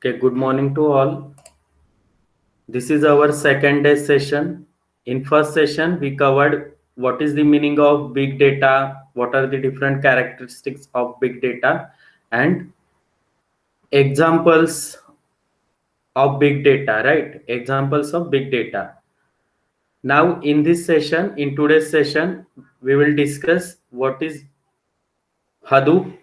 Okay, good morning to all. This is our second day session. In first session, we covered what is the meaning of big data, what are the different characteristics of big data, and examples of big data, right? Examples of big data. Now, in today's session, we will discuss what is Hadoop,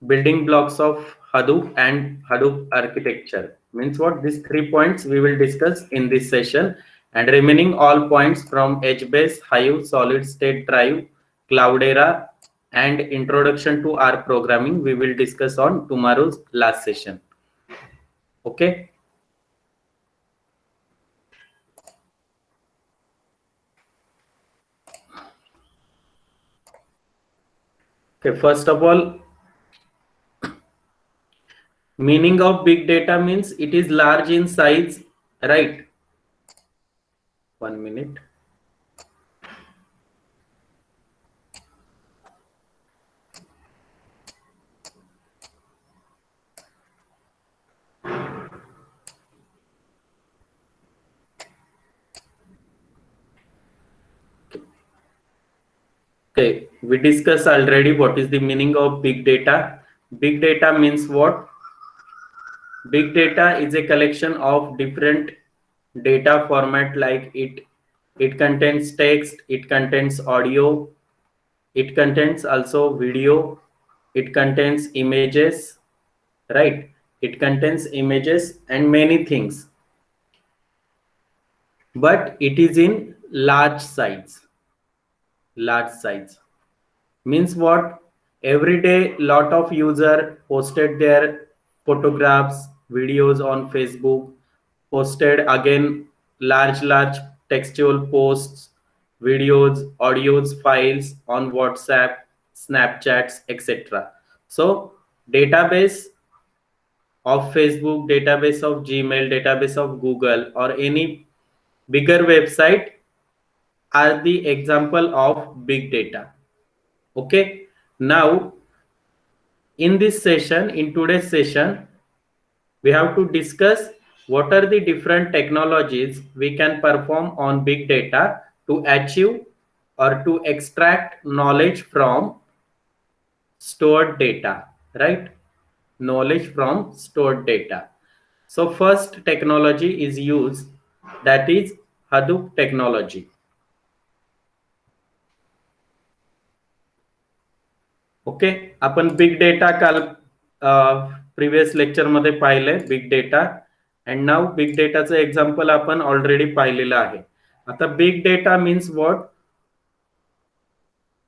building blocks of Hadoop and Hadoop architecture. Means what? These 3 points we will discuss in this session, and remaining all points from HBase, Hive, Solid State Drive, Cloudera, and introduction to R programming we will discuss on tomorrow's last session. Okay. Okay. First of all, meaning of big data means it is large in size, right? 1 minute. Okay, we discussed already what is the meaning of big data. Big data means what? Big data is a collection of different data format like it contains text, it contains audio, it contains also video, it contains images, right? It contains images and many things. But it is in large size. Large size. Means what? Every day lot of user posted their photographs, videos on Facebook, posted again large textual posts, videos, audios, files on WhatsApp, Snapchats, etc. So database of Facebook, database of Gmail, database of Google, or any bigger website are the example of big data. Okay. Now in this session, in today's session, we have to discuss what are the different technologies we can perform on big data to achieve or to extract knowledge from stored data, right? Knowledge from stored data. So first technology is used, that is Hadoop technology. Okay, आपण big data काल previous lecture मध्ये पाहिले big data, and नाव big डेटाचं example आपण already पाहिलेलं आहे. आता big data means what?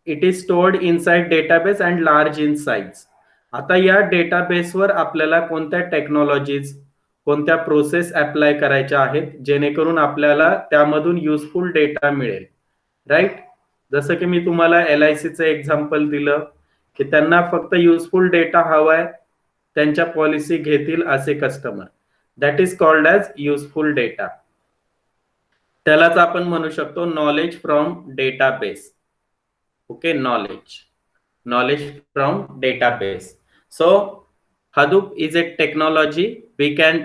It is stored inside database and large in size. आता या डेटाबेसवर आपल्याला कोणत्या टेक्नॉलॉजीज, कोणत्या प्रोसेस अप्लाय करायच्या आहेत जेणेकरून आपल्याला त्यामधून युजफुल डेटा मिळेल, राईट? जसं की मी तुम्हाला LICचं एक्झाम्पल दिलं की त्यांना फक्त युजफुल डेटा हवाय, त्यांच्या पॉलिसी घेतील असे customer. That is called as useful data. त्यालाच आपण म्हणू शकतो knowledge from database. Okay, knowledge from database. So Hadoop is a technology we can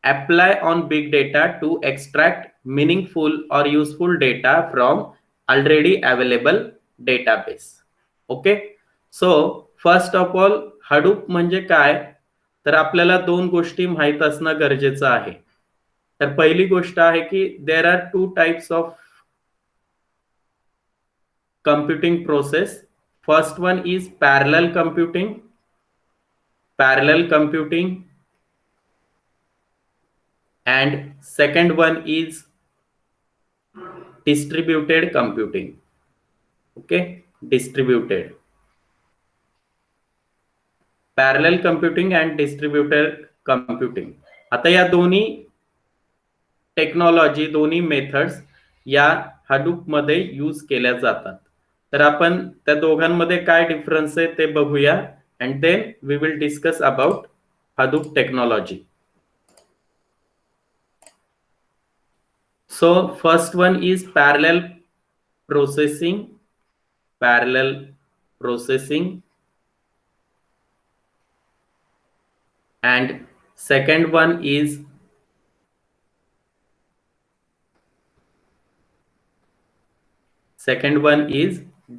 apply on big data to extract meaningful or useful data from already available database. Okay, so first of all Hadoop म्हणजे काय, तर आपल्याला दोन गोष्टी माहित असणं गरजेचं आहे. तर पहिली गोष्ट आहे की there are two types of computing process. First one is parallel computing and second one is distributed computing. Okay, distributed, parallel computing and distributed computing. आता या दोन्ही टेक्नॉलॉजी, दोन्ही मेथड्स या Hadoop मध्ये यूज केल्या जातात. तर आपण त्या दोघांमध्ये काय डिफरन्स आहे ते बघूया, and then we will discuss about Hadoop technology. So first one is parallel processing and Second one is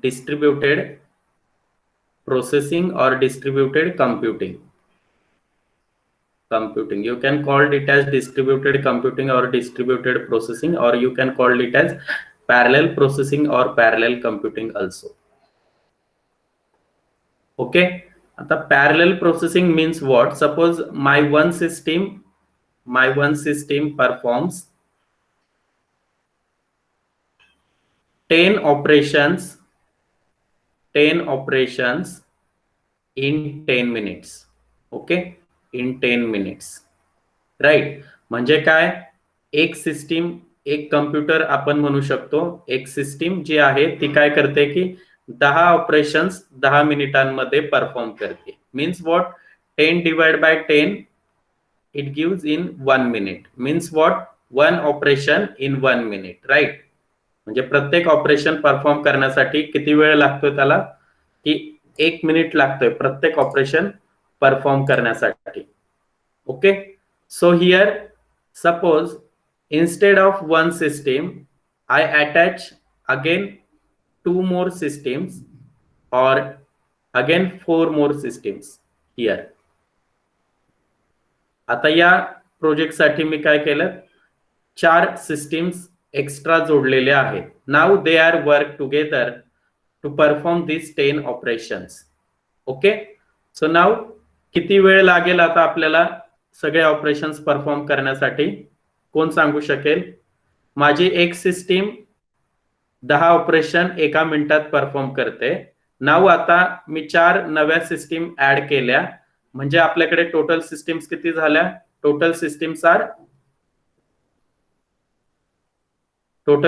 distributed processing or distributed computing. You can call it as distributed computing or distributed processing, or you can call it as parallel processing or parallel computing also. Okay, the parallel processing means what? Suppose my one system performs 10 operations in 10 minutes. Okay, in 10 minutes, right. म्हणजे काय, एक computer आपण म्हणू शकतो, एक system जी आहे ती काय करते की 10 ऑपरेशन्स 10 मिनिटांमध्ये परफॉर्म करते. Means what, 10 divide by 10 it gives in 1 minute. Means what, 1 operation in 1 minute, right. म्हणजे प्रत्येक ऑपरेशन परफॉर्म करण्यासाठी किती वेळ लागतोय त्याला, की 1 मिनिट लागतोय प्रत्येक ऑपरेशन परफॉर्म करण्यासाठी. Okay. So here, suppose instead of one system, I attach again 2 more systems or again 4 more systems here. आता या प्रोजेक्ट साठी मी काय केलं, 4 सिस्टीम्स एक्स्ट्रा जोडलेले आहेत. Now they are work together to perform this 10 operations. Okay. So now किती वेळ लागेल आता आपल्याला सगळे ऑपरेशन्स परफॉर्म करण्यासाठी, कोण सांगू शकेल? माझी एक सिस्टीम 10 ऑपरेशन एका मिनिटात परफॉर्म करते. नाउ आता मी 4 नव्या सिस्टीम ऍड केल्या, म्हणजे आपल्याकडे टोटल सिस्टीम्स किती झाल्या? टोटल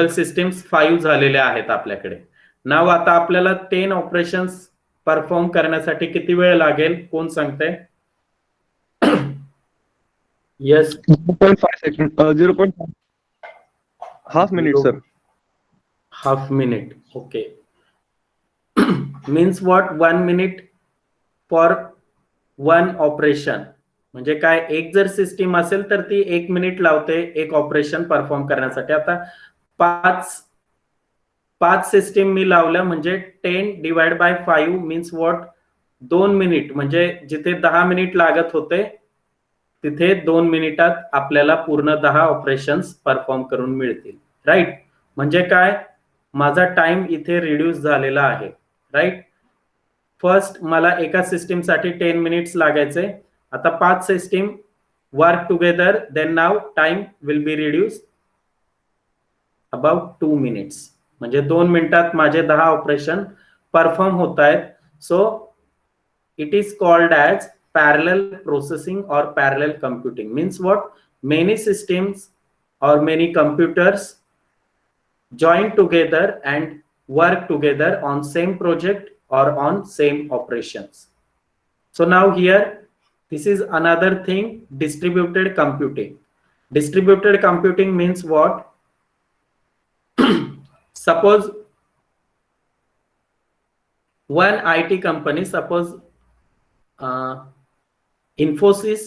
सिस्टीम्स 5 झालेल्या आहेत आपल्याकडे. नाउ आता आपल्याला 10 ऑपरेशन्स परफॉर्म करण्यासाठी किती वेळ लागेल, कोण सांगते? Yes. 0.5 second. 0.5. Half minute, sir. Half minute. Okay. Means what? 1 minute for one operation. म्हणजे काय, एक जर सिस्टीम असेल तर ती 1 मिनिट लावते एक ऑपरेशन परफॉर्म करण्यासाठी. आता 5 सिस्टीम मी लावल्या, म्हणजे 10 divide bye 5 means what, 2 minute. म्हणजे जिथे 10 मिनिट लागत होते तिथे 2 मिनिटात आपल्याला पूर्ण 10 ऑपरेशन्स परफॉर्म करून मिळतील, राईट. म्हणजे काय, माझा टाइम इथे रिड्यूस झालेला आहे, राईट. फर्स्ट मला एका सिस्टीम साठी 10 मिनिट्स लागायचे, आता 5 system work together, then now time will be reduce about 2 minutes. म्हणजे 2 मिनिटात माझे 10 ऑपरेशन परफॉर्म होत आहेत. So it is called as parallel processing or parallel computing. Means what, many systems or many computers join together and work together on same project or on same operations. So now here, this is another thing, distributed computing. Distributed computing means what? Suppose one IT company, suppose Infosys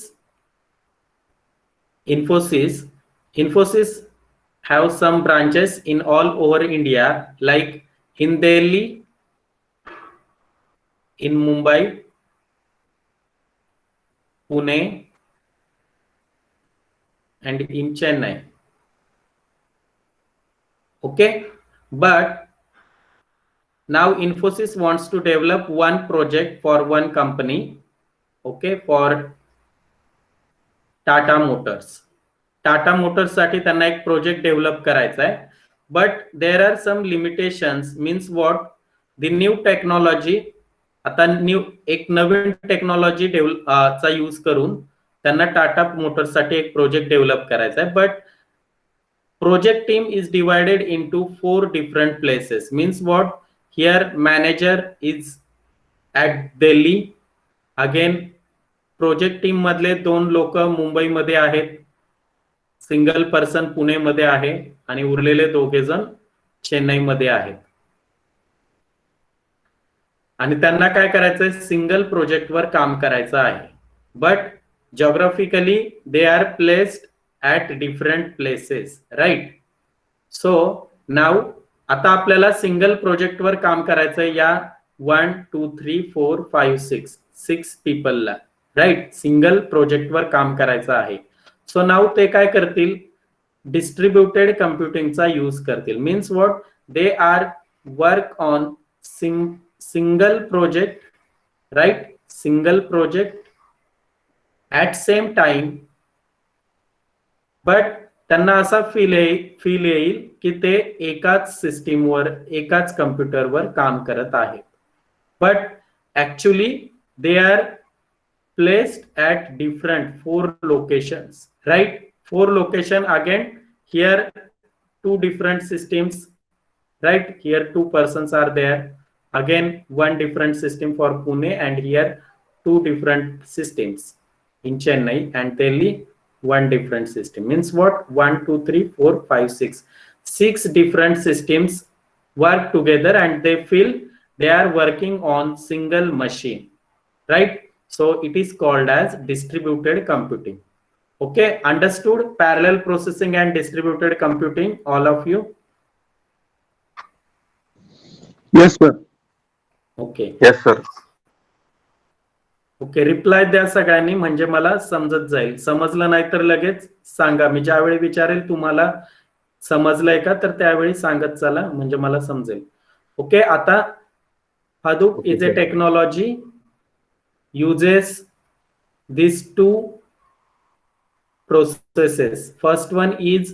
have some branches in all over India, like in Delhi, in Mumbai, Pune, and in Chennai. Okay, but now Infosys wants to develop one project for one company. Okay, for Tata motors साठी त्यांना एक project develop करायचा आहे. But there are some limitations. Means what, the new technology, आता एक नवीन technology चा use करून त्यांना टाटा मोटर्स साठी एक प्रोजेक्ट डेव्हलप करायचा आहे. But project team is divided into 4 different places. Means what, here manager is at Delhi, again project team मधले 2 लोक मुंबईमध्ये आहेत, सिंगल पर्सन पुणेमध्ये आहे, आणि उरलेले 2 जण चेन्नईमध्ये आहेत. आणि त्यांना काय करायचंय, सिंगल प्रोजेक्टवर काम करायचं आहे. But geographically they are placed at different places, right? So now आता आपल्याला सिंगल प्रोजेक्ट वर काम करायचं या 1 2 3 4 5 6 पीपलला, राईट? सिंगल प्रोजेक्ट वर काम करायचं आहे. सो नाव ते काय करतील? डिस्ट्रीब्युटेड कम्प्युटिंगचा यूज करतील. Means what? They are work on single project, right? Single project at same time, but त्यांना असा फील येईल की ते एकाच सिस्टीमवर, एकाच कम्प्युटरवर काम करत आहेत. But actually they are placed at different 4 locations, right? 4 location. Again here 2 different systems, right? Here 2 persons are there. Again 1 different system for Pune, and here 2 different systems in Chennai and Delhi, 1 different system. Means what? 1 2 3 4 5 6 different systems work together and they feel they are working on single machine, right? So it is called as distributed computing. Okay, understood? Parallel processing and distributed computing, all of you? Yes, sir. Okay. Yes, sir. Okay, reply द्या सगळ्यांनी, म्हणजे मला समजत जाईल. समजलं नाही तर लगेच सांगा. मी ज्यावेळी विचारेल तुम्हाला समजलंय का, तर त्यावेळी सांगत चला, म्हणजे मला समजेल. ओके, आता Hadoop is a technology uses these 2 processes. First one is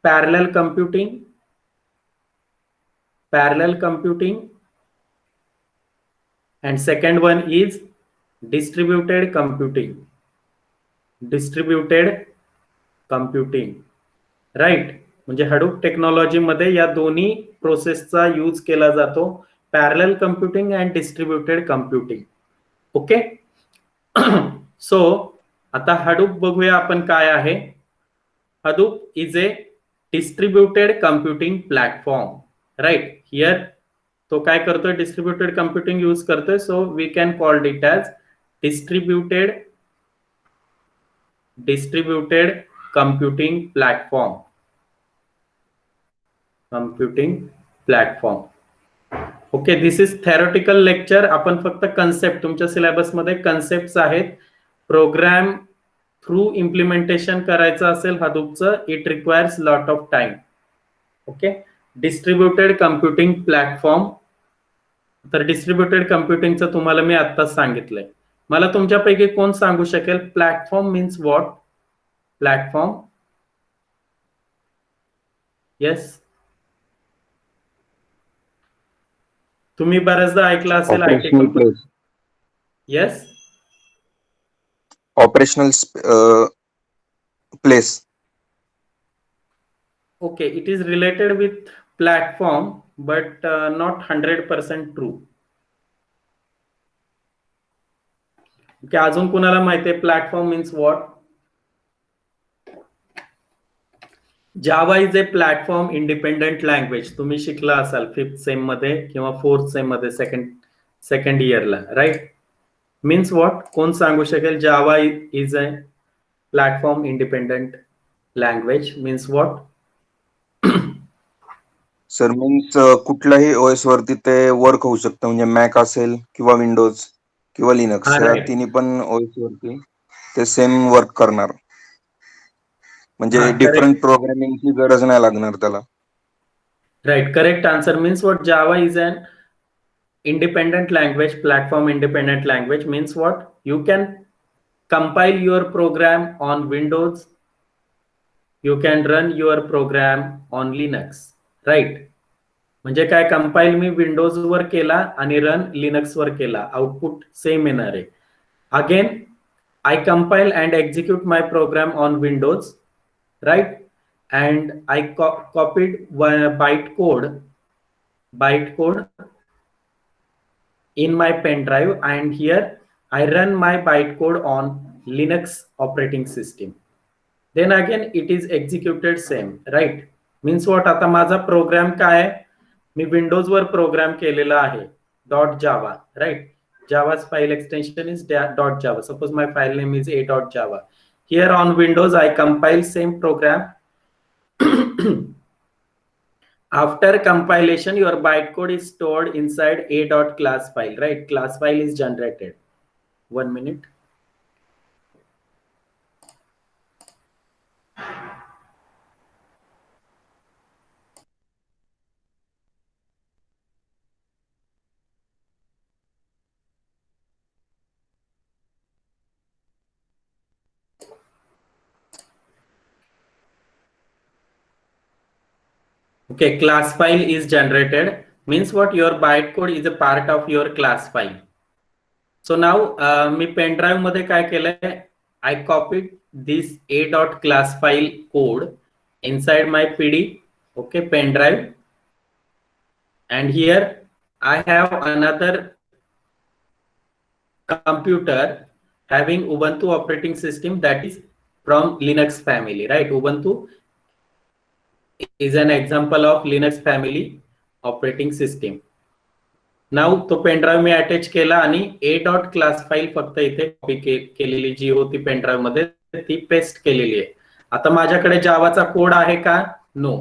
parallel computing, and second one is distributed computing, right? म्हणजे Hadoop टेक्नॉलॉजी मध्ये या दोन्ही प्रोसेसचा यूज केला जातो, parallel computing and distributed computing. Okay, so आता Hadoop बघूया आपण काय आहे. Hadoop is a distributed computing platform, right? Here तो काय करतोय? डिस्ट्रीब्युटेड कम्प्युटिंग यूज करतोय. So we can call it as distributed computing platform. Okay, this is theoretical lecture. आपण फक्त कन्सेप्ट, तुमच्या सिलेबस मध्ये कन्सेप्ट आहेत. प्रोग्राम थ्रू इम्प्लिमेंटेशन करायचं असेल Hadoopचं, it requires lot of time. Okay, distributed computing platform. तर डिस्ट्रीब्युटेड कम्प्युटिंगचं तुम्हाला मी आत्ताच सांगितलंय. मला तुमच्यापैकी कोण सांगू शकेल platform means what? Platform, yes? तुम्ही बऱ्याचदा ऐकलं असेल Operational place. Yes. Operational place. Okay, it is related with platform, but not 100% true. Okay, अजून कोणाला माहिती आहे platform means what? Java is a platform independent language. तुम्ही शिकला असाल 5th सेम मध्ये किंवा 4th सेम मध्ये, सेकंड इयरला, राईट? Means what? कोण सांगू शकेल? जावा is a platform independent language means what? Sir means कुठल्याही OS वरती ते वर्क होऊ शकतं, म्हणजे मॅक असेल किंवा विंडोज किंवा लिनक्स, या तिन्ही पण OS वरती ते सेम वर्क करणार. म्हणजे डिफरंट प्रोग्रामिंगची गरज नाही लागणार त्याला. Right, correct answer. Means what? Java is an independent language, platform independent language. Means what? You can compile your program on Windows, you can run your program on Linux, right? म्हणजे काय? Compile मी Windows वर केला आणि run Linux वर केला, output same येणार आहे. Again I compile and execute my program on Windows, right? And I copied byte code in my pen drive, and here I run my bytecode on Linux operating system. Then again it is executed same, right? Means what? आता माझा programme काय आहे? मी Windows वर programme केलेला आहे .java, right? Java's file extension is .java. Suppose my file name is a.java. Here on Windows, I compile same program. After compilation, your bytecode is stored inside a.class file, right? Class file is generated. 1 minute. Okay, class file is generated. Means what? Your bytecode is a part of your class file. So now me pen drive मध्ये काय केलंय? I copied this a.class file code inside my PD, okay, pen drive, and here I have another computer having Ubuntu operating system that is from Linux family, right? Ubuntu is an example of Linux family operating system. Now तो pen drive मी attach केला आणि a.class file फक्त इथे copy केलेली जी होती pen drive मध्ये ती paste केलेली आहे. आता माझ्याकडे जावाचा कोड आहे का? नो.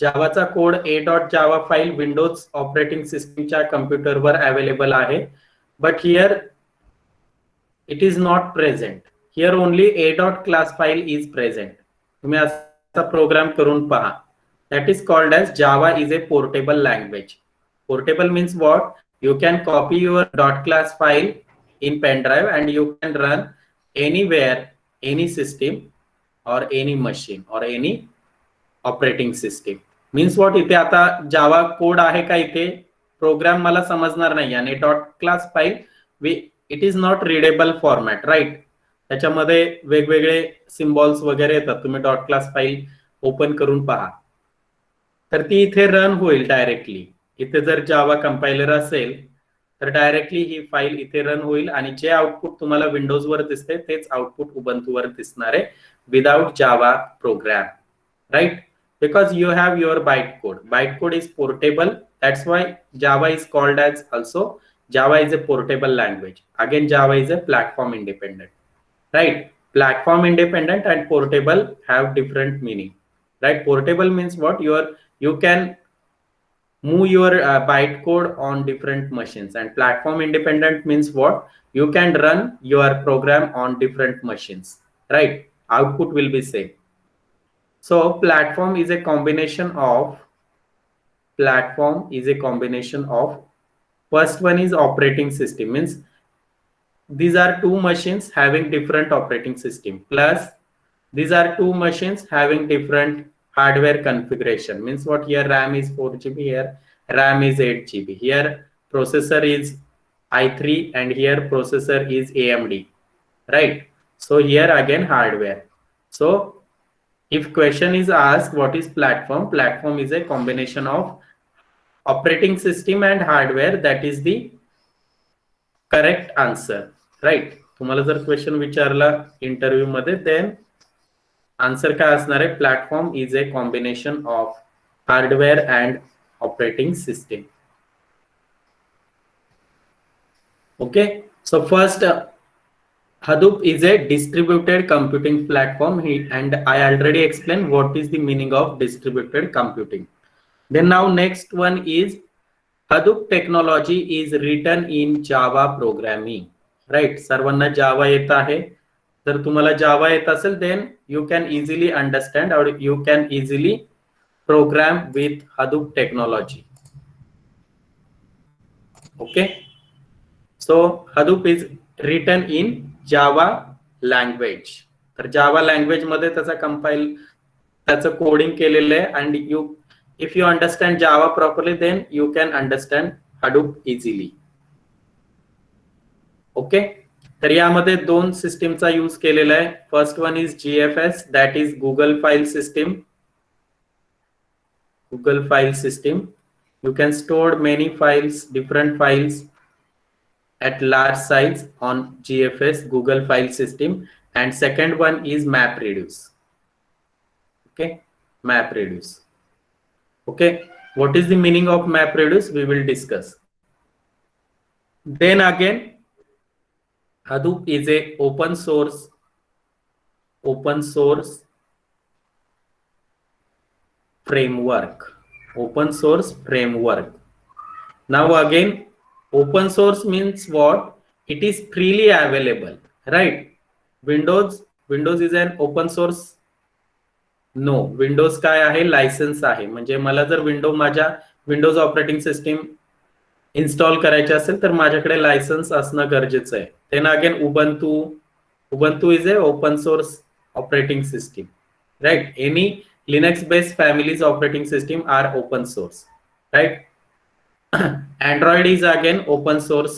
जावाचा code a.java file Windows operating सिस्टीमच्या कम्प्युटरवर अवेलेबल आहे, but here it is not present. Here only a.class file is present. तुम्ही असा प्रोग्राम करून पहा. That is called as Java is a portable language. Portable means what? You can copy your .class file in pen drive and you can run anywhere, any system or any machine or any operating system. Means what? इथे आता Java code आहे का? इथे programme मला समजणार नाही आणि .class file it is not readable format, right? त्याच्यामध्ये वेगवेगळे सिम्बॉल्स वगैरे येतात. तुम्ही .class फाईल ओपन करून पहा. तर ती इथे रन होईल डायरेक्टली. इथे जर जावा कंपायलर असेल तर डायरेक्टली ही फाईल इथे रन होईल आणि जे आउटपुट तुम्हाला विंडोज वर दिसते तेच आउटपुट उबंतू वर दिसणार आहे without Java program, right? Because you have your byte code is portable. That's why Java is called as also Java is a portable language. Again Java is a platform independent, right? Platform independent and portable have different meaning, right? Portable means what? You can move your bytecode on different machines, and platform independent means what? You can run your program on different machines, right? Output will be same. So platform is a combination of first one is operating system, means these are two machines having different operating system, plus these are two machines having different hardware configuration. Means what? Here RAM is 4 GB, here RAM is 8 GB, here processor is i3 and here processor is AMD, right? So here again hardware. So if question is asked what is platform is a combination of operating system and hardware. That is the correct answer, right? तुम्हाला जर question विचारला interview मध्ये then answer काय असणार आहे? Platform is a combination of hardware and operating system. Okay, so first Hadoop is a distributed computing platform, and I already explained what is the meaning of distributed computing. Then now next one is Hadoop technology is written in Java programming, right? सर्वांना जावा येत आहे. जर तुम्हाला जावा येत असेल then you can easily understand or you can easily program with Hadoop technology. Okay, so Hadoop is written in Java language. तर जावा language मध्ये त्याचा कंपाईल त्याचं कोडिंग केलेलं आहे, and if you understand Java properly then you can understand Hadoop easily. Okay, तर यामध्ये दोन सिस्टीमचा यूज केलेला आहे. First one is GFS, that is Google file system. Google file system. You can store many files, different files at large size on GFS, Google file system. And second one is MapReduce. Okay, MapReduce. Okay, what is the meaning of MapReduce? We will discuss. Then again, Hadoop is a open source framework. Open source framework. Now again, open source means what? It is freely available, right? Windows is an open source. No, Windows काय आहे? Licence आहे. म्हणजे मला जर माझ्या Windows operating system install करायचे असेल तर माझ्याकडे लायसन्स असणं गरजेचं आहे. Then again Ubuntu is a open source operating system, right? Any Linux based families operating system are open source, right? Android is again open source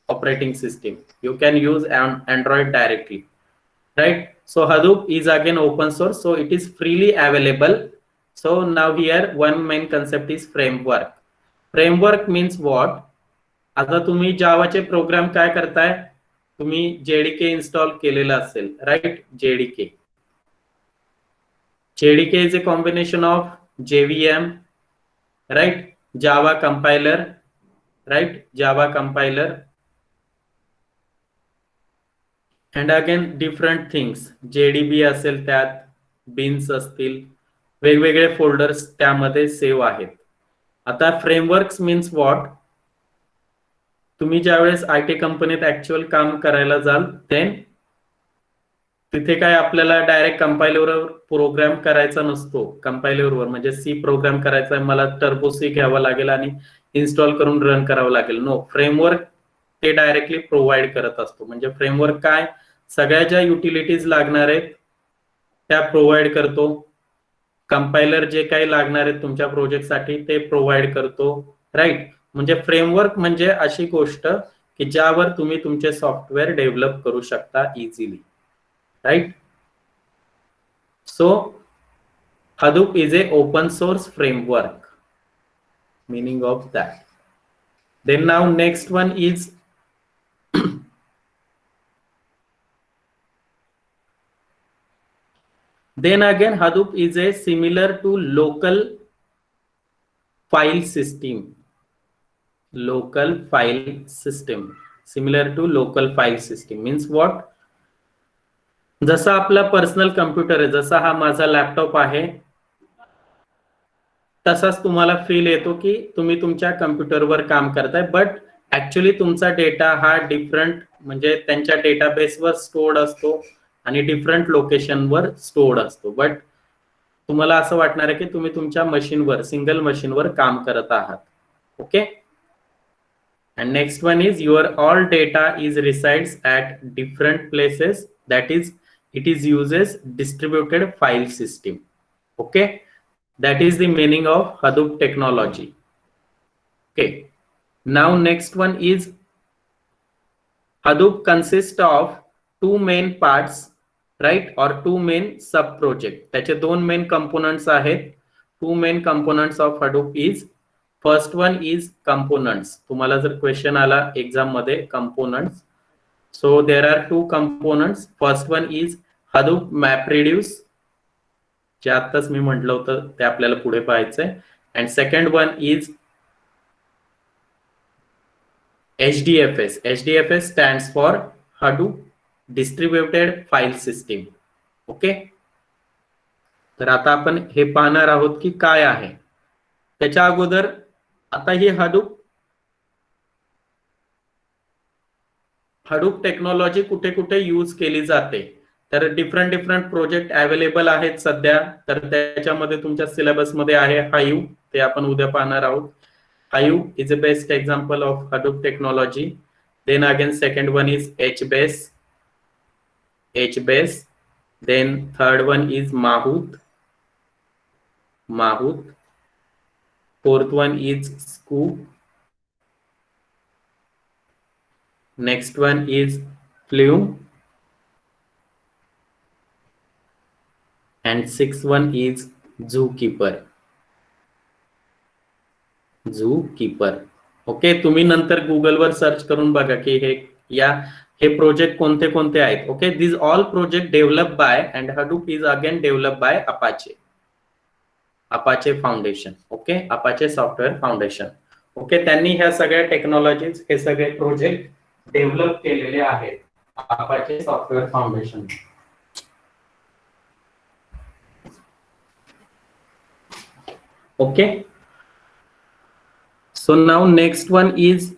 operating system. You can use Android directly, right? So Hadoop is again open source, so it is freely available. So now here one main concept is framework. Framework means what? आता तुम्ही जावाचे programme काय करताय? तुम्ही JDK install केलेला असेल, right? JDK is a combination of JVM, right? Java compiler, right? Java compiler, and again different things. JDB असेल, त्यात beans असतील, वेगवेगळे फोल्डर्स त्यामध्ये सेव्ह आहेत. आता फ्रेमवर्क्स मीन्स व्हॉट? तुम्ही ज्यावेळेस IT कंपनीत ऍक्च्युअल काम करायला जाल, देन तिथे काय आपल्याला डायरेक्ट कंपायलरवर प्रोग्राम करायचा नसतो. कंपायलरवर म्हणजे सी प्रोग्राम करायचा आहे, मला टर्बो सी घ्यावा लागेल आणि इन्स्टॉल करून रन करावं लागेल. नो, फ्रेमवर्क ते डायरेक्टली प्रोव्हाइड करत असतो. म्हणजे फ्रेमवर्क काय? सगळ्या ज्या युटिलिटीज लागणार आहेत त्या प्रोव्हाइड करतो. कंपायलर जे काही लागणार आहेत तुमच्या प्रोजेक्टसाठी ते प्रोव्हाइड करतो, राईट? म्हणजे फ्रेमवर्क म्हणजे अशी गोष्ट की ज्यावर तुम्ही तुमचे सॉफ्टवेअर डेव्हलप करू शकता easily, right? So Hadoop is a open source framework, meaning of that. Then now next one is then again Hadoop is a similar to local file system. Similar to local file system means what? जसा आपला personal computer आहे, जसा हा माझा laptop आहे, तसाच तुम्हाला feel येतो की तुम्ही तुमच्या कम्प्युटरवर काम करताय, बट ऍक्च्युअली तुमचा डेटा हा डिफरंट म्हणजे त्यांच्या डेटाबेसवर स्टोर्ड असतो आणि डिफरंट लोकेशनवर स्टोर्ड असतो. बट तुम्हाला असं वाटणार आहे की तुम्ही तुमच्या मशीनवर, सिंगल मशीनवर काम करत आहात. Okay. And next one is your all data is resides at different places, that is it is uses distributed file system. Okay, that is the meaning of Hadoop technology. Okay, now next one is Hadoop consists of two main parts, right? Or two main sub project. त्याचे दोन main components आहेत. Two main components of Hadoop is first one is components. तुम्हाला जर question आला exam मध्ये components, so there are two components. First one is Hadoop MapReduce, जे आताच मी म्हटलं होतं ते आपल्याला पुढे पाहायचंय. And second one is HDFS. HDFS stands for Hadoop Distributed File System. Okay, तर आता आपण हे पाहणार आहोत की काय आहे. त्याच्या अगोदर आता ही Hadoop टेक्नॉलॉजी कुठे कुठे यूज केली जाते, तर डिफरंट प्रोजेक्ट अवेलेबल आहेत सध्या. तर त्याच्यामध्ये तुमच्या सिलेबस मध्ये आहे Hive, ते आपण उद्या पाहणार आहोत. Hive is a best example of Hadoop technology. Then again second one is HBase. Then third one is Mahout. Fourth one is Scoop. Next one is Flume. And sixth one is Zookeeper. Okay, तुम्ही नंतर Google वर search करून बघा की हे project कोणते कोणते आहेत. Okay, this all project develop by and Hadoop is again develop by Apache foundation. Okay, Apache software foundation. Okay, त्यांनी ह्या सगळ्या टेक्नॉलॉजीज, हे सगळे प्रोजेक्ट डेव्हलप केलेले आहेत. Apache Software Foundation. Okay. So now next one is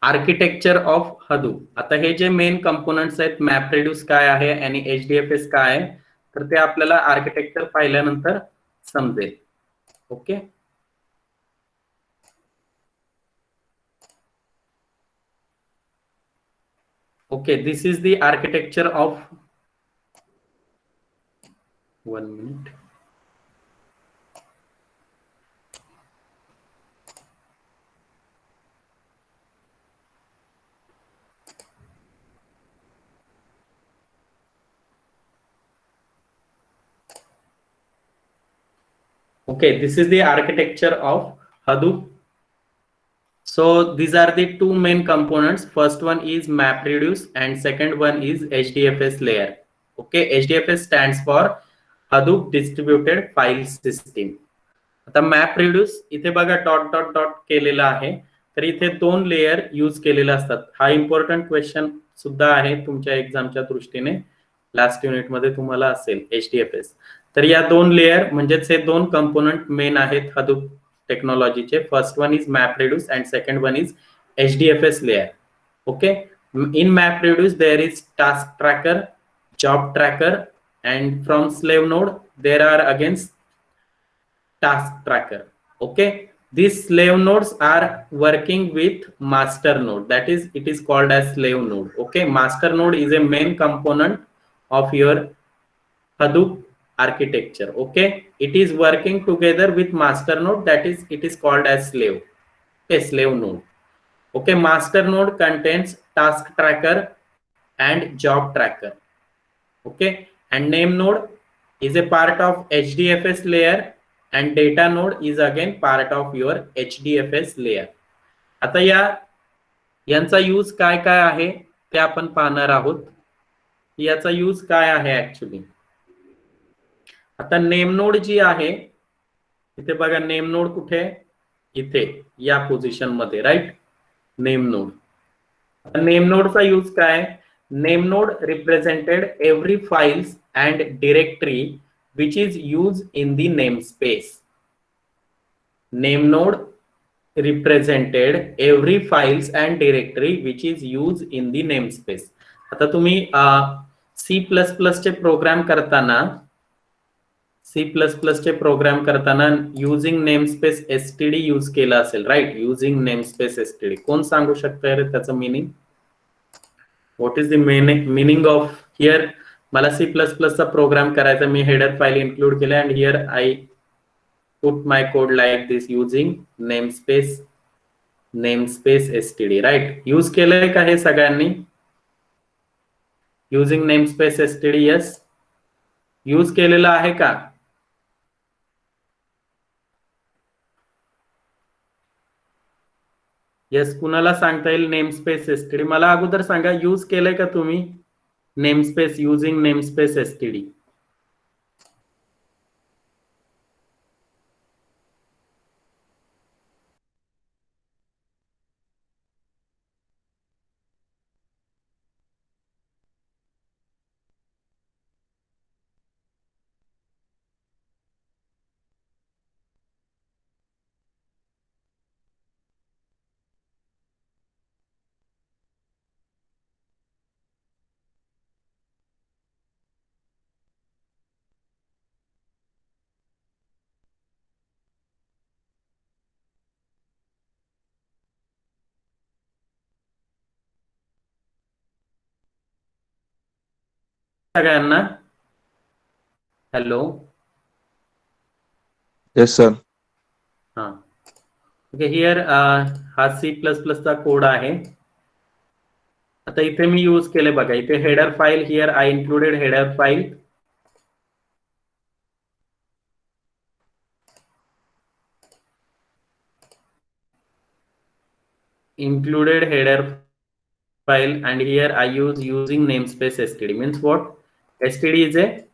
architecture of Hadoop. आता हे जे मेन कंपोनंट्स आहेत, मॅपरेड्यूस काय आहे आणि HDFS काय आहे, तर ते आपल्याला आर्किटेक्चर पाहिल्यानंतर समजेल. Okay. Okay, this is the architecture of 1 minute. Okay, this is the architecture of Hadoop. So these are the two main components. First one is MapReduce and second one is HDFS layer. Okay, HDFS stands for Hadoop Distributed File System. आता MapReduce इथे बघा dot dot dot केलेला आहे, तर इथे दोन layer use केलेले असतात. हा इम्पॉर्टंट क्वेश्चन सुद्धा आहे तुमच्या एक्झामच्या दृष्टीने, लास्ट युनिट मध्ये तुम्हाला असेल HDFS. तर या दोन लेयर म्हणजेच हे दोन कंपोनंट मेन आहेत Hadoop टेक्नॉलॉजीचे. First one is MapReduce and second one is HDFS layer. Okay, in MapReduce there is task tracker, job tracker, and from slave node there are again task tracker. Okay, these slave nodes are working with master node, that is it is called as slave node. Okay, master node is a main component of your Hadoop architecture. Okay, it is working together with master node, that is it is called as slave. Okay, slave node. Okay, master node contains task tracker and job tracker. Okay, and name node is a part of HDFS layer and data node is again part of your HDFS layer. आता यांचा use काय काय आहे ते आपण पाहणार आहोत. याचा यूज काय आहे ऍक्च्युली. आता नेम नोड जी आहे, इथे बघा नेम नोड कुठे, इथे या पोझिशन मध्ये, राईट. Name node. नेम नोडचा यूज काय, name node represented every files and directory which is used in the namespace. Name node represented every files and directory which is used in the namespace. आता तुम्ही C++ चे programme करताना, using namespace std use केला असेल, right. Using namespace std कोण सांगू शकतं रे त्याचं meaning. What is the meaning of here. मला C++ चा प्रोग्राम करायचा, मी हेडर फाइल इन्क्लूड केले and here I put my code like this using namespace std, right. Use केलंय का हे सगळ्यांनी. Using namespace std, yes. Use केलेलं आहे का. यस, कुणाला सांगता येईल नेमस्पेस std. मला अगोदर सांगा, यूज केलंय का तुम्ही नेमस्पेस, युजिंग नेमस्पेस std. सगळ्यांना हॅलो. Yes sir. हा, ओके. हियर हा C++ चा कोड आहे. आता इथे मी यूज केले बघा, इथे header file, here I included header file. included header file and here I use using namespace std. Means what? std is a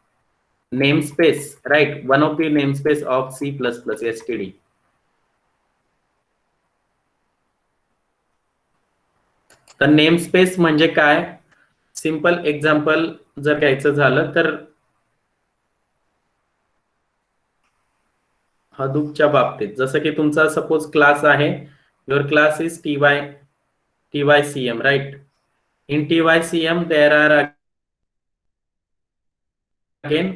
namespace, right? One of the namespace of C++ std. तर name space म्हणजे काय, simple example जर घ्यायचं झालं तर हडूपच्या बाबतीत, जसं की तुमचा सपोज क्लास आहे, your class is TYCM, right. In TYCM there are again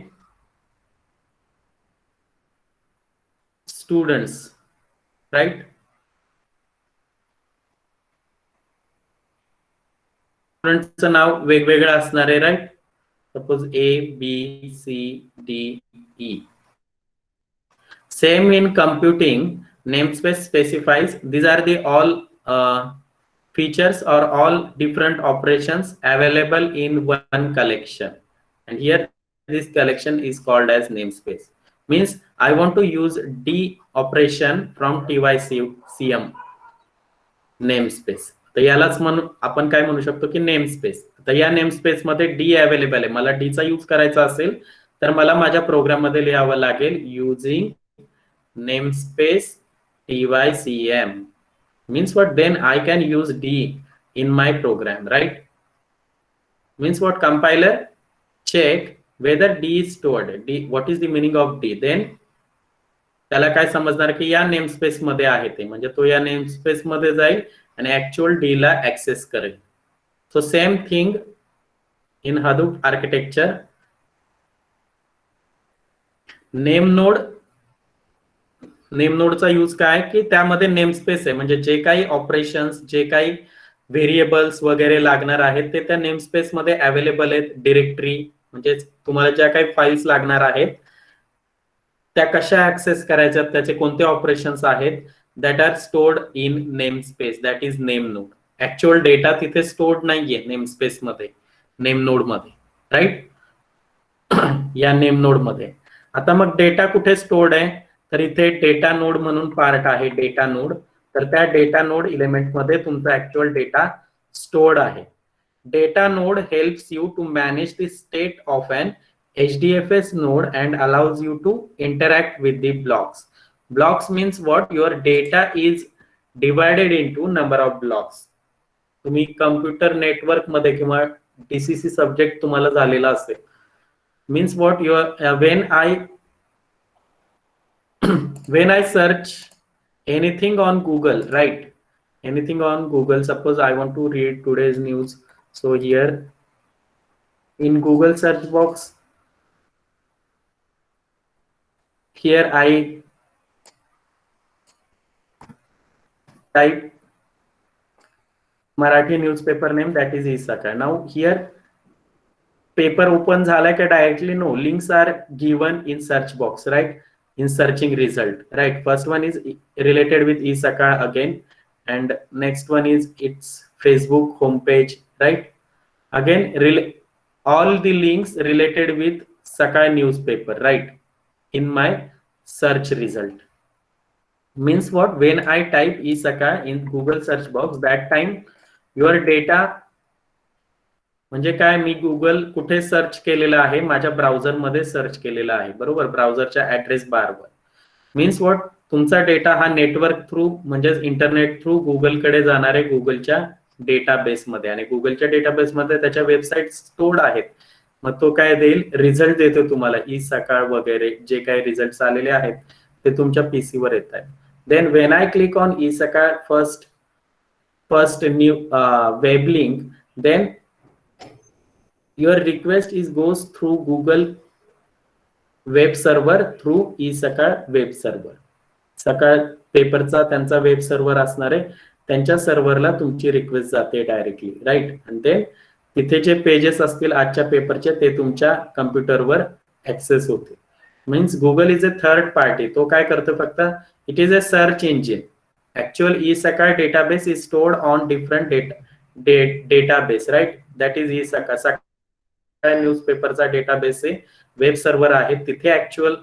students, right. स्टुडंटचं नाव वेगवेगळं असणार आहे, right. Suppose ABCDE. Same in computing, namespace specifies these are the all features or all different operations available in one collection, and here this collection is called as namespace. Means I want to use D operation from TYCM namespace, तर यालाच म्हणून आपण काय म्हणू शकतो की namespace. तर या नेमस्पेस मध्ये डी अवेलेबल आहे, मला डी चा यूज करायचा असेल तर मला माझ्या प्रोग्राम मध्ये लिहावं लागेल using namespace TYCM. Means what? Then I can use D in my program, right? Means what? Compiler check whether D is stored. D, what is the meaning of D? Then त्याला काय समजणार की या namespace मध्ये आहे ते, म्हणजे तो या नेमस्पेस मध्ये जाईल आणि ऍक्च्युअल डी ला ऍक्सेस करेल. So same thing in Hadoop architecture. Name नोडचा यूज काय की त्यामध्ये नेमस्पेस आहे, म्हणजे जे काही ऑपरेशन्स, जे काही व्हेरिएबल्स वगैरे लागणार आहेत ते त्या नेमस्पेस मध्ये अवेलेबल आहेत. डिरेक्टरी म्हणजे तुम्हाला ज्या काही फाईल्स लागणार आहेत त्या कशा ऍक्सेस करायच्या, त्याचे कोणते ऑपरेशन्स आहेत, that are stored in namespace, that is name node. Actual data तिथे स्टोर्ड नाहीये नेमस्पेस मध्ये, नेम नोड मध्ये, राईट. या नेम नोड मध्ये. आता मग डेटा कुठे स्टोर्ड आहे, तर इथे डेटा नोड म्हणून पार्ट आहे, डेटा नोड. तर त्या डेटा नोड इलेमेंट मध्ये तुमचा ऍक्च्युअल डेटा स्टोर्ड आहे. Data node helps you to manage the state of an HDFS node and allows you to interact with the blocks. Blocks means what? Your data is divided into number of blocks. तुम्ही computer network मध्ये किंवा DCC subject तुम्हाला झालेला असेल. Means what? When I search anything on Google, right? Anything on Google, suppose I want to read today's news. So here in Google search box, here I type Marathi newspaper name, that is E-Sakal. Now here paper open झाला का directly? No, links are given in search box, right? In searching result, right? First one is related with E-Sakal again, and next one is its Facebook homepage, right? Again, all the links related with Sakal newspaper, right? In my search result. Means what? When I type E-Sakal in Google search box, that time your data, म्हणजे काय, मी Google कुठे search केलेलं आहे, माझ्या browser मध्ये search केलेलं आहे, बरोबर, ब्राउझरच्या ऍड्रेस बारवर. Means what? तुमचा डेटा हा नेटवर्क थ्रू म्हणजे इंटरनेट थ्रू गुगल कडे जाणार आहे, गुगलच्या डेटाबेस मध्ये, आणि गुगलच्या डेटाबेस मध्ये त्याच्या वेबसाईट स्टोर्ड आहेत. मग तो काय देईल? रिझल्ट देतो तुम्हाला. E-Sakal वगैरे जे काही रिझल्ट आलेले आहेत ते तुमच्या पीसी वर येत आहेत. Then when I click on E-Sakal first new web link, then your request is goes through Google web server through E-Sakal web server. सकाळ पेपरचा त्यांचा वेब सर्व्हर असणार आहे, त्यांच्या सर्व्हरला तुमची रिक्वेस्ट जाते डायरेक्टली, राईट. आणि ते तिथे जे पेजेस असतील आजच्या पेपरचे ते तुमच्या कम्प्युटरवर ऍक्सेस होते. Means Google is a third party. तो काय करतो? फक्त it is a search engine. Actual E-Sakal database is stored on different database, right. That is E-Sakal. न्यूजपेपरचा डेटाबेस आहे, वेब सर्व्हर आहे, तिथे ऍक्च्युअल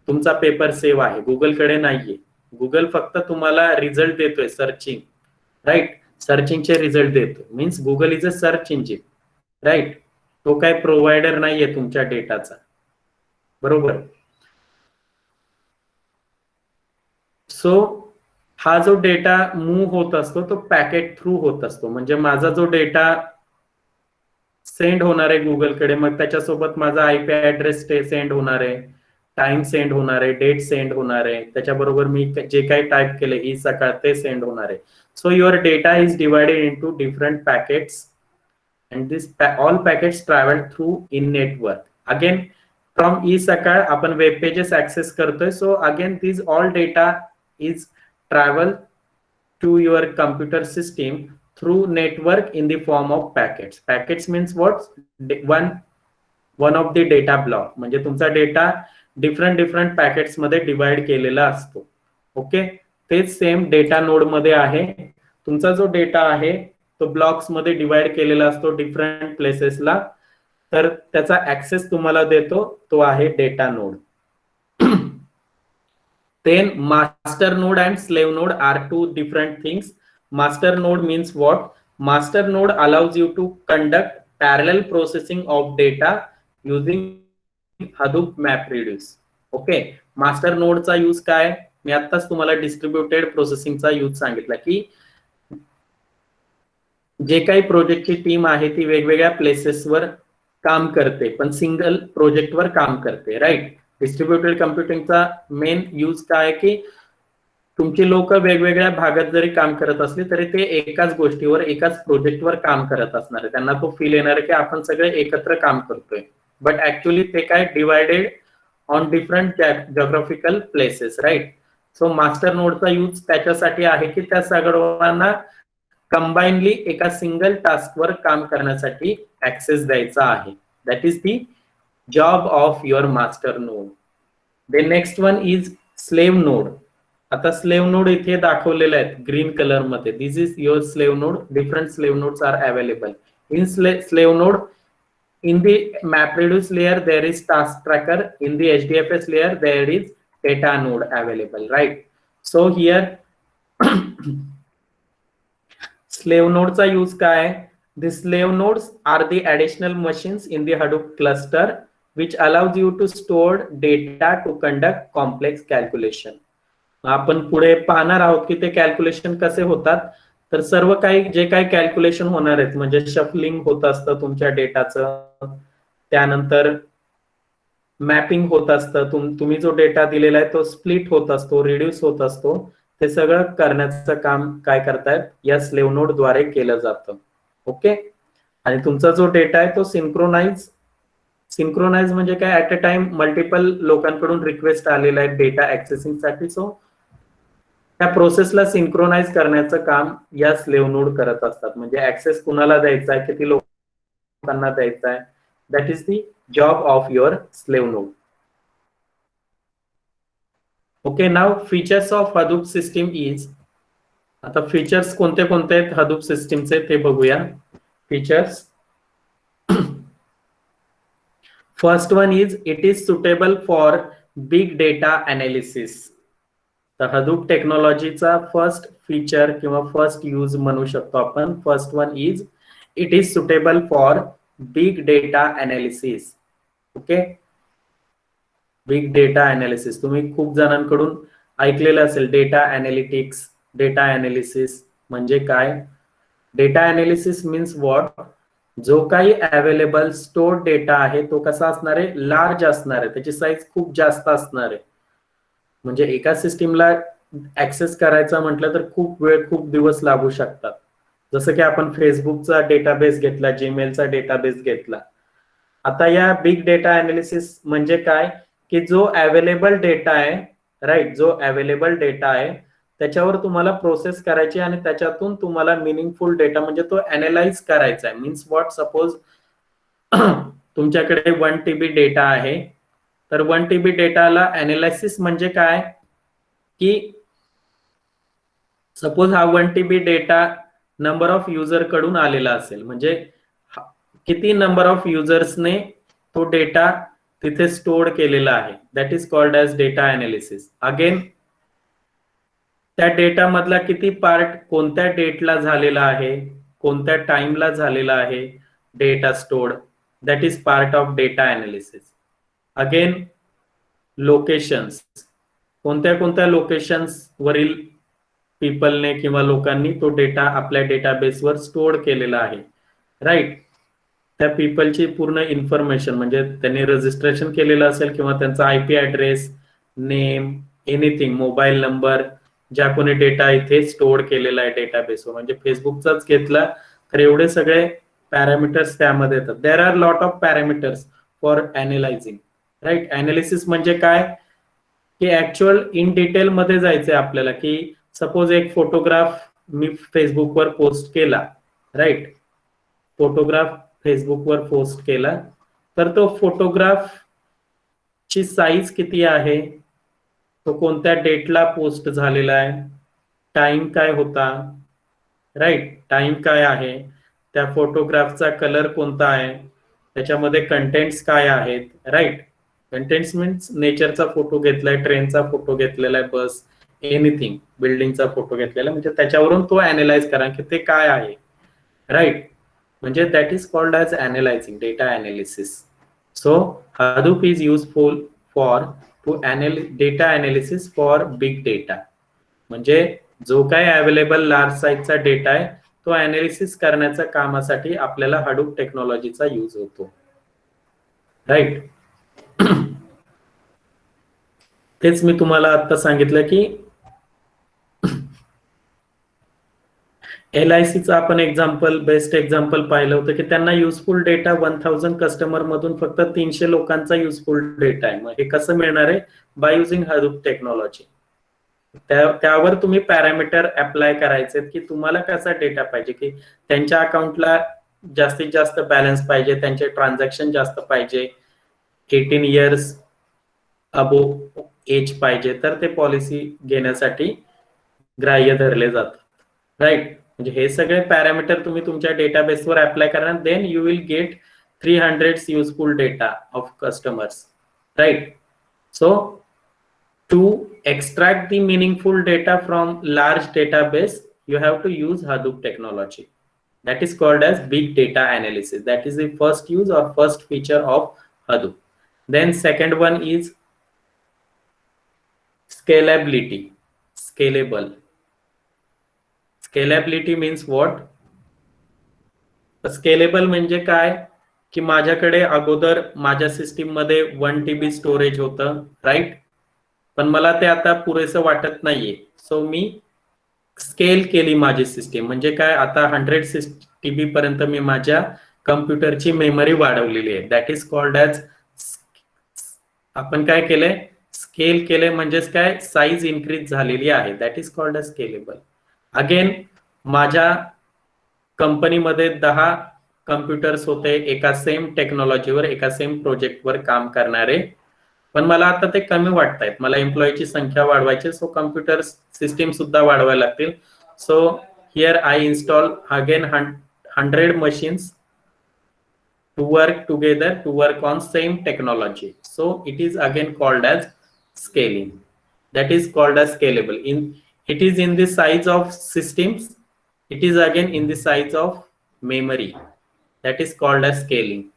तुमचा पेपर सेव्ह आहे, गुगल कडे नाहीये. गुगल फक्त तुम्हाला रिझल्ट देतोय सर्चिंग, राईट. सर्चिंगचे रिझल्ट देतो. Means Google is a search engine, right. तो काय प्रोव्हायडर नाहीये तुमच्या डेटाचा, बरोबर. सो हा जो डेटा मूव्ह होत असतो तो पॅकेट थ्रू होत असतो. म्हणजे माझा जो डेटा सेंड होणार आहे गुगलकडे, मग त्याच्यासोबत माझा आयपी ऍड्रेस सेंड होणार आहे, टाइम सेंड होणार आहे, डेट सेंड होणार आहे, त्याच्याबरोबर मी जे काही टाईप केले ई सकाळ ते सेंड होणार आहे. So your data is divided into different packets and this all packets travel through in network. Again from e-sakal आपण web pages access करतोय, so again these all data is travel to your computer system through network in the form of packets. Packets means what? one of the data block. म्हणजे तुमचा data different packets मध्ये divide केलेला असतो. Okay, तेच same data node मध्ये आहे. तुमचा जो डेटा आहे तो ब्लॉक्स मध्ये डिवाइड केलेला असतो डिफरंट प्लेसेसला, तर त्याचा ऍक्सेस तुम्हाला देतो तो आहे data node. Then master node and slave node are two different things. Master node means what? Master node allows you to conduct parallel processing of data using Hadoop MapReduce. Okay, master नोडचा use काय? मी आताच तुम्हाला distributed प्रोसेसिंगचा use सांगितला की जे काही प्रोजेक्टची टीम आहे ती वेगवेगळ्या प्लेसेसवर काम करते पण सिंगल प्रोजेक्टवर काम करते, राईट. डिस्ट्रीब्युटेड कम्प्युटिंगचा मेन यूज काय की तुमची लोक वेगवेगळ्या भागात जरी काम करत असली तरी ते एकाच गोष्टीवर एकाच प्रोजेक्टवर काम करत असणार आहे. त्यांना तो फील येणार आहे की आपण सगळे एकत्र काम करतोय, बट ऍक्च्युअली ते काय divided on different geographical places, right. So master नोडचा यूज त्याच्यासाठी आहे की त्या सगळ्यांना कंबाइनली एका सिंगल टास्कवर काम करण्यासाठी ऍक्सेस द्यायचा आहे. That is the job of your master node. The next one is slave node. आता स्लेव्ह नोड इथे दाखवलेले आहेत ग्रीन कलर मध्ये. This is your slave node. Different slave nodes are available in slave node. In the MapReduce layer, there is task tracker. In the HDFS layer, there is data node available, right? So here, slave nodeचा use काय? The slave nodes are the additional machines in the Hadoop cluster which allows you to store data to conduct complex calculation. आपण पुढे पाहणार आहोत की ते calculation कसे होतात. तर सर्व काही जे काही कॅल्क्युलेशन होणार आहेत म्हणजे शफलिंग होत असतं तुमच्या डेटाचं, त्यानंतर मॅपिंग होत असतं, तुम्ही जो डेटा दिलेला आहे तो स्प्लिट होत असतो, रिड्यूस होत असतो, ते सगळं करण्याचं काम काय करतायत या स्लेव्ह नोड द्वारे केलं जातं. ओके, आणि तुमचा जो डेटा आहे तो सिंक्रोनाइज म्हणजे काय? ऍट अ टाइम मल्टिपल लोकांकडून रिक्वेस्ट आलेला आहे डेटा ऍक्सेसिंग साठी. सो त्या प्रोसेसला सिंक्रोनाइज करण्याचं काम या स्लेव्ह नोड करत असतात. म्हणजे ऍक्सेस कुणाला द्यायचा आहे, किती लोकांना द्यायचा आहे, that is the job of your slave node. Okay, now features of Hadoop system is. आता फीचर्स कोणते कोणते आहेत हडूप सिस्टीमचे ते बघूया. Features, first one is it is suitable for big data analysis. तर हडूप टेक्नॉलॉजीचा फर्स्ट फीचर किंवा फर्स्ट यूज म्हणू शकतो आपण. First one is it is suitable for big data analysis. Okay, big data analysis तुम्ही खूप जणांकडून ऐकलेलं असेल. डेटा अनालिटिक्स, डेटा अनालिसिस म्हणजे काय? Data analysis means what? जो काही अवेलेबल स्टोर डेटा आहे तो कसा असणार आहे? लार्ज असणार आहे, त्याची साईज खूप जास्त असणार आहे. म्हणजे एका सिस्टीमला ऍक्सेस करायचा म्हटलं तर खूप वेळ, खूप दिवस लागू शकतात. जसं की आपण फेसबुकचा डेटाबेस घेतला, जीमेलचा डेटाबेस घेतला. आता या बिग डेटा अनालिसिस म्हणजे काय की जो अवेलेबल डेटा आहे, राईट, जो अवेलेबल डेटा आहे त्याच्यावर तुम्हाला प्रोसेस करायची आणि त्याच्यातून तुम्हाला मिनिंगफुल डेटा म्हणजे तो अनालाइज करायचा आहे. Means what? सपोज तुमच्याकडे 1 TB डेटा आहे, तर 1 TB डेटाला अनालिसिस म्हणजे काय की सपोज हा 1 TB data number of user कडून आलेला असेल, म्हणजे किती नंबर ऑफ युजर्सने तो डेटा तिथे स्टोर केलेला आहे, that is called as data analysis. Again त्या डेटा मधला किती पार्ट कोणत्या डेटला झालेला आहे, कोणत्या टाइमला झालेला आहे data stored, that is part of data analysis. Again locations, कोणत्या कोणत्या लोकेशन्स वरील पीपलने किंवा लोकांनी तो डेटा आपल्या डेटाबेसवर स्टोअर केलेला आहे, राईट. त्या पीपलची पूर्ण इन्फॉर्मेशन म्हणजे त्यांनी रजिस्ट्रेशन केलेलं असेल किंवा त्यांचा IP address, name, anything, mobile number, ज्या कोणी डेटा इथे स्टोअर केलेला आहे डेटाबेसवर, म्हणजे फेसबुकचाच घेतला तर एवढे सगळे पॅरामीटर्स त्यामध्ये येतात. There are lot of parameters for analysing, right. Analysis म्हणजे काय की ऍक्च्युअल इन डिटेल मध्ये जायचंय आपल्याला, की सपोज एक फोटोग्राफ मी फेसबुकवर पोस्ट केला, राईट. फोटोग्राफ फेसबुकवर पोस्ट केला तर तो फोटोग्राफ ची साईज किती आहे, तो कोणत्या डेटला पोस्ट झालेला आहे, टाइम काय होता, राईट. टाइम काय आहे, त्या फोटोग्राफचा कलर कोणता आहे, त्याच्यामध्ये कंटेंट्स काय आहेत, राईट. कंटेंट्स मीन्स नेचरचा फोटो घेतलाय, ट्रेनचा फोटो घेतलेला आहे, बस, एनिथिंग, बिल्डिंगचा फोटो घेतलेला, म्हणजे त्याच्यावरून तो अनालाइज करा की ते काय आहे, राईट. म्हणजे that is called as analysing, data analysis. So Hadoop is useful for to data analysis for big data. म्हणजे जो काय अवेलेबल लार्ज साईजचा डेटा आहे तो अनालिसिस करण्याच्या कामासाठी आपल्याला Hadoop टेक्नॉलॉजीचा यूज होतो, राईट. तेच मी तुम्हाला आता सांगितलं की LICचा आपण एक्झाम्पल, बेस्ट एक्झाम्पल पाहिलं होतं की त्यांना युजफुल डेटा 1000 कस्टमर मधून फक्त 300 लोकांचा युजफुल डेटा आहे. मग हे कसं मिळणार आहे, बाय युझिंग Hadoop टेक्नॉलॉजी. त्यावर तुम्ही पॅरामीटर अप्लाय करायचे की तुम्हाला कसा डेटा पाहिजे, की त्यांच्या अकाउंटला जास्तीत जास्त बॅलन्स पाहिजे, त्यांचे ट्रान्झॅक्शन जास्त पाहिजे, 18 इयर्स अबो एज पाहिजे, तर ते पॉलिसी घेण्यासाठी ग्राह्य धरले जातात, राईट. म्हणजे हे सगळे पॅरामीटर तुम्ही तुमच्या डेटाबेसवर अप्लाय करणार, then you will get 300 useful data of customers, right. So to extract the meaningful data from large database, you have to use Hadoop technology. That is called as big data analysis. That is the first use or first feature of Hadoop. Then second one is scalability, scalable. Scalability means what? Scalable म्हणजे काय की माझ्याकडे अगोदर माझ्या system मध्ये 1 TB storage होतं, right. पण मला ते आता पुरेसं वाटत नाहीये, सो मी स्केल केली माझी सिस्टीम. म्हणजे काय, आता 100 TB पर्यंत मी माझ्या कम्प्युटरची मेमरी वाढवलेली आहे. दॅट इज कॉल्ड ॲज, आपण काय केलंय, स्केल केले, म्हणजेच काय, साईज इन्क्रीज झालेली आहे. That is called as scalable. Again माझ्या कंपनीमध्ये 10 कम्प्युटर्स होते एका सेम टेक्नॉलॉजीवर, एका सेम प्रोजेक्टवर काम करणारे, पण मला आता ते कमी वाटतायत, मला एम्प्लॉईची संख्या वाढवायची, सो कम्प्युटर सिस्टीम सुद्धा वाढवायला लागतील. So here I install again 100 machines to work together to work on same technology. So it is again called as scaling. That is called as scalable. It is in the size of systems. It is again in the size of memory. That is called as scaling.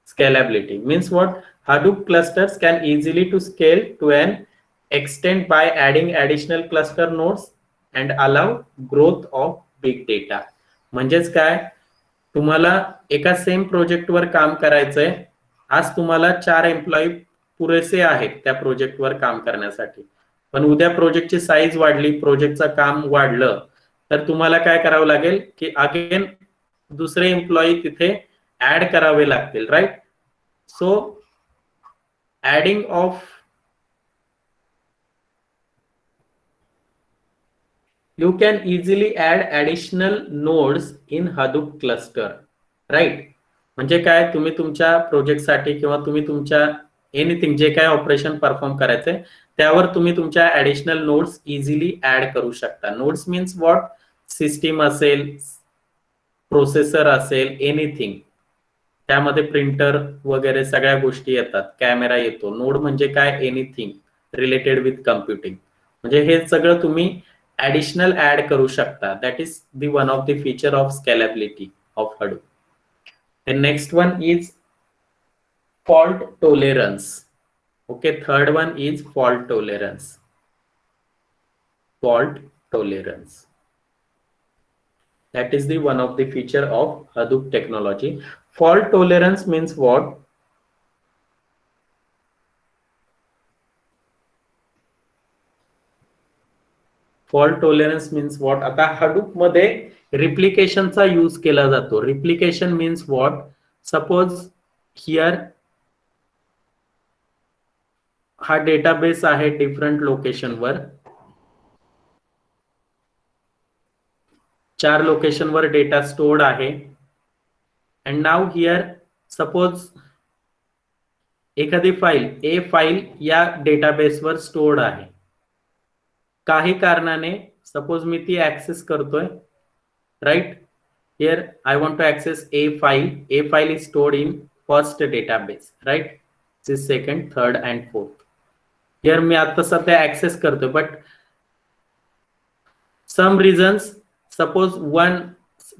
Scalability means what? Hadoop clusters can easily to scale to an extent by adding additional cluster nodes and allow growth of big data. म्हणजेच काय, तुम्हाला एका same प्रोजेक्टवर काम करायचंय, आज तुम्हाला 4 employee पुरेसे आहेत त्या प्रोजेक्टवर काम करण्यासाठी, पण उद्या प्रोजेक्टची साईज वाढली, प्रोजेक्टचं काम वाढलं, तर तुम्हाला काय करावं लागेल की अगेन दुसरे एम्प्लॉई तिथे ऍड करावे लागतील, right. So adding of, you can easily add additional nodes in Hadoop cluster, right. म्हणजे काय, तुम्ही तुमच्या प्रोजेक्टसाठी किंवा तुम्ही तुमच्या एनिथिंग जे काय ऑपरेशन परफॉर्म करायचंय त्यावर तुम्ही तुमच्या ऍडिशनल नोड्स इझिली ऍड करू शकता. नोड्स मीन्स व्हॉट, सिस्टीम असेल, प्रोसेसर असेल, एनिथिंग, त्यामध्ये प्रिंटर वगैरे सगळ्या गोष्टी येतात, कॅमेरा येतो. नोड म्हणजे काय, एनिथिंग रिलेटेड विथ कम्प्युटिंग. म्हणजे हे सगळं तुम्ही additional add करू शकता. That is the one of the feature of scalability of Hadoop. The next one is fault tolerance. Okay, third one is fault tolerance. Fault tolerance. That is the one of the feature of Hadoop technology. Fault tolerance means what? Fault tolerance means what? आता Hadoop मध्ये रिप्लिकेशनचा use केला जातो. Replication means what? Suppose here हा database आहे different लोकेशनवर, 4 लोकेशनवर data stored आहे. And now here suppose एखादी फाईल ए फाईल या डेटाबेसवर स्टोर्ड आहे. काही कारणाने सपोज मी ती ऍक्सेस करतोय, right? Here I want to access a file. A file is stored in first database, right? This second, third and fourth. Here मी आता सध्या ऍक्सेस करतोय, but some reasons suppose one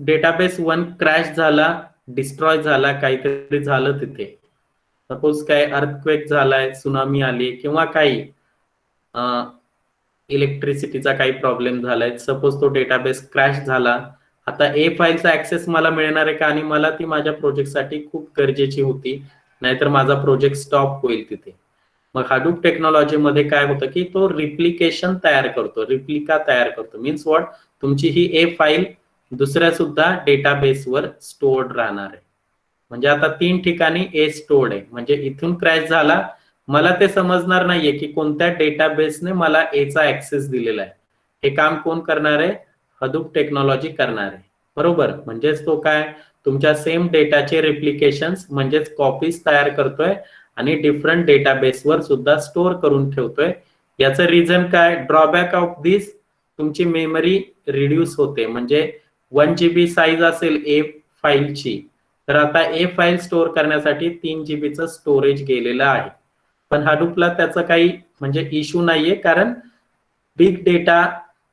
database one crash झाला, destroy झाला, काहीतरी झालं तिथे. Suppose काय अर्थक्वेक झालाय, सुनामी आली किंवा काही इलेक्ट्रिसिटीचा काही प्रॉब्लेम झालाय. सपोज तो डेटाबेस क्रॅश झाला. आता ए फाईलचा ऍक्सेस मला मिळणार आहे का? आणि मला ती माझ्या प्रोजेक्टसाठी खूप गरजेची होती, नाहीतर माझा प्रोजेक्ट स्टॉप होईल तिथे. मग हाडूप टेक्नॉलॉजी मध्ये काय होतं की तो रिप्लिकेशन तयार करतो, रिप्लिका तयार करतो. Means what? तुमची ही ए फाईल दुसऱ्या सुद्धा डेटाबेसवर स्टोर्ड राहणार आहे. म्हणजे आता 3 ठिकाणी ए स्टोर्ड आहे. म्हणजे इथून क्रॅश झाला, मला ते समजणार नाहीये की कोणत्या डेटाबेसने मला ए चा ऍक्सेस दिलेला आहे. हे काम कोण करणार आहे? हडूप टेक्नॉलॉजी करणार आहे, बरोबर? म्हणजेच तो काय तुमच्या सेम डेटाचे रिप्लिकेशन्स म्हणजेच कॉपीज तयार करतोय आणि डिफरंट डेटाबेसवर सुद्धा स्टोअर करून ठेवतोय. याचं रिझन काय? ड्रॉबॅक ऑफ दिस, तुमची मेमरी रिड्यूस होते. म्हणजे 1 GB साईज असेल ए फाईलची, तर आता ए फाईल स्टोअर करण्यासाठी 3 GB स्टोरेज गेलेलं आहे. पण हाडूपला त्याचा काही म्हणजे इश्यू नाहीये, कारण बिग डेटा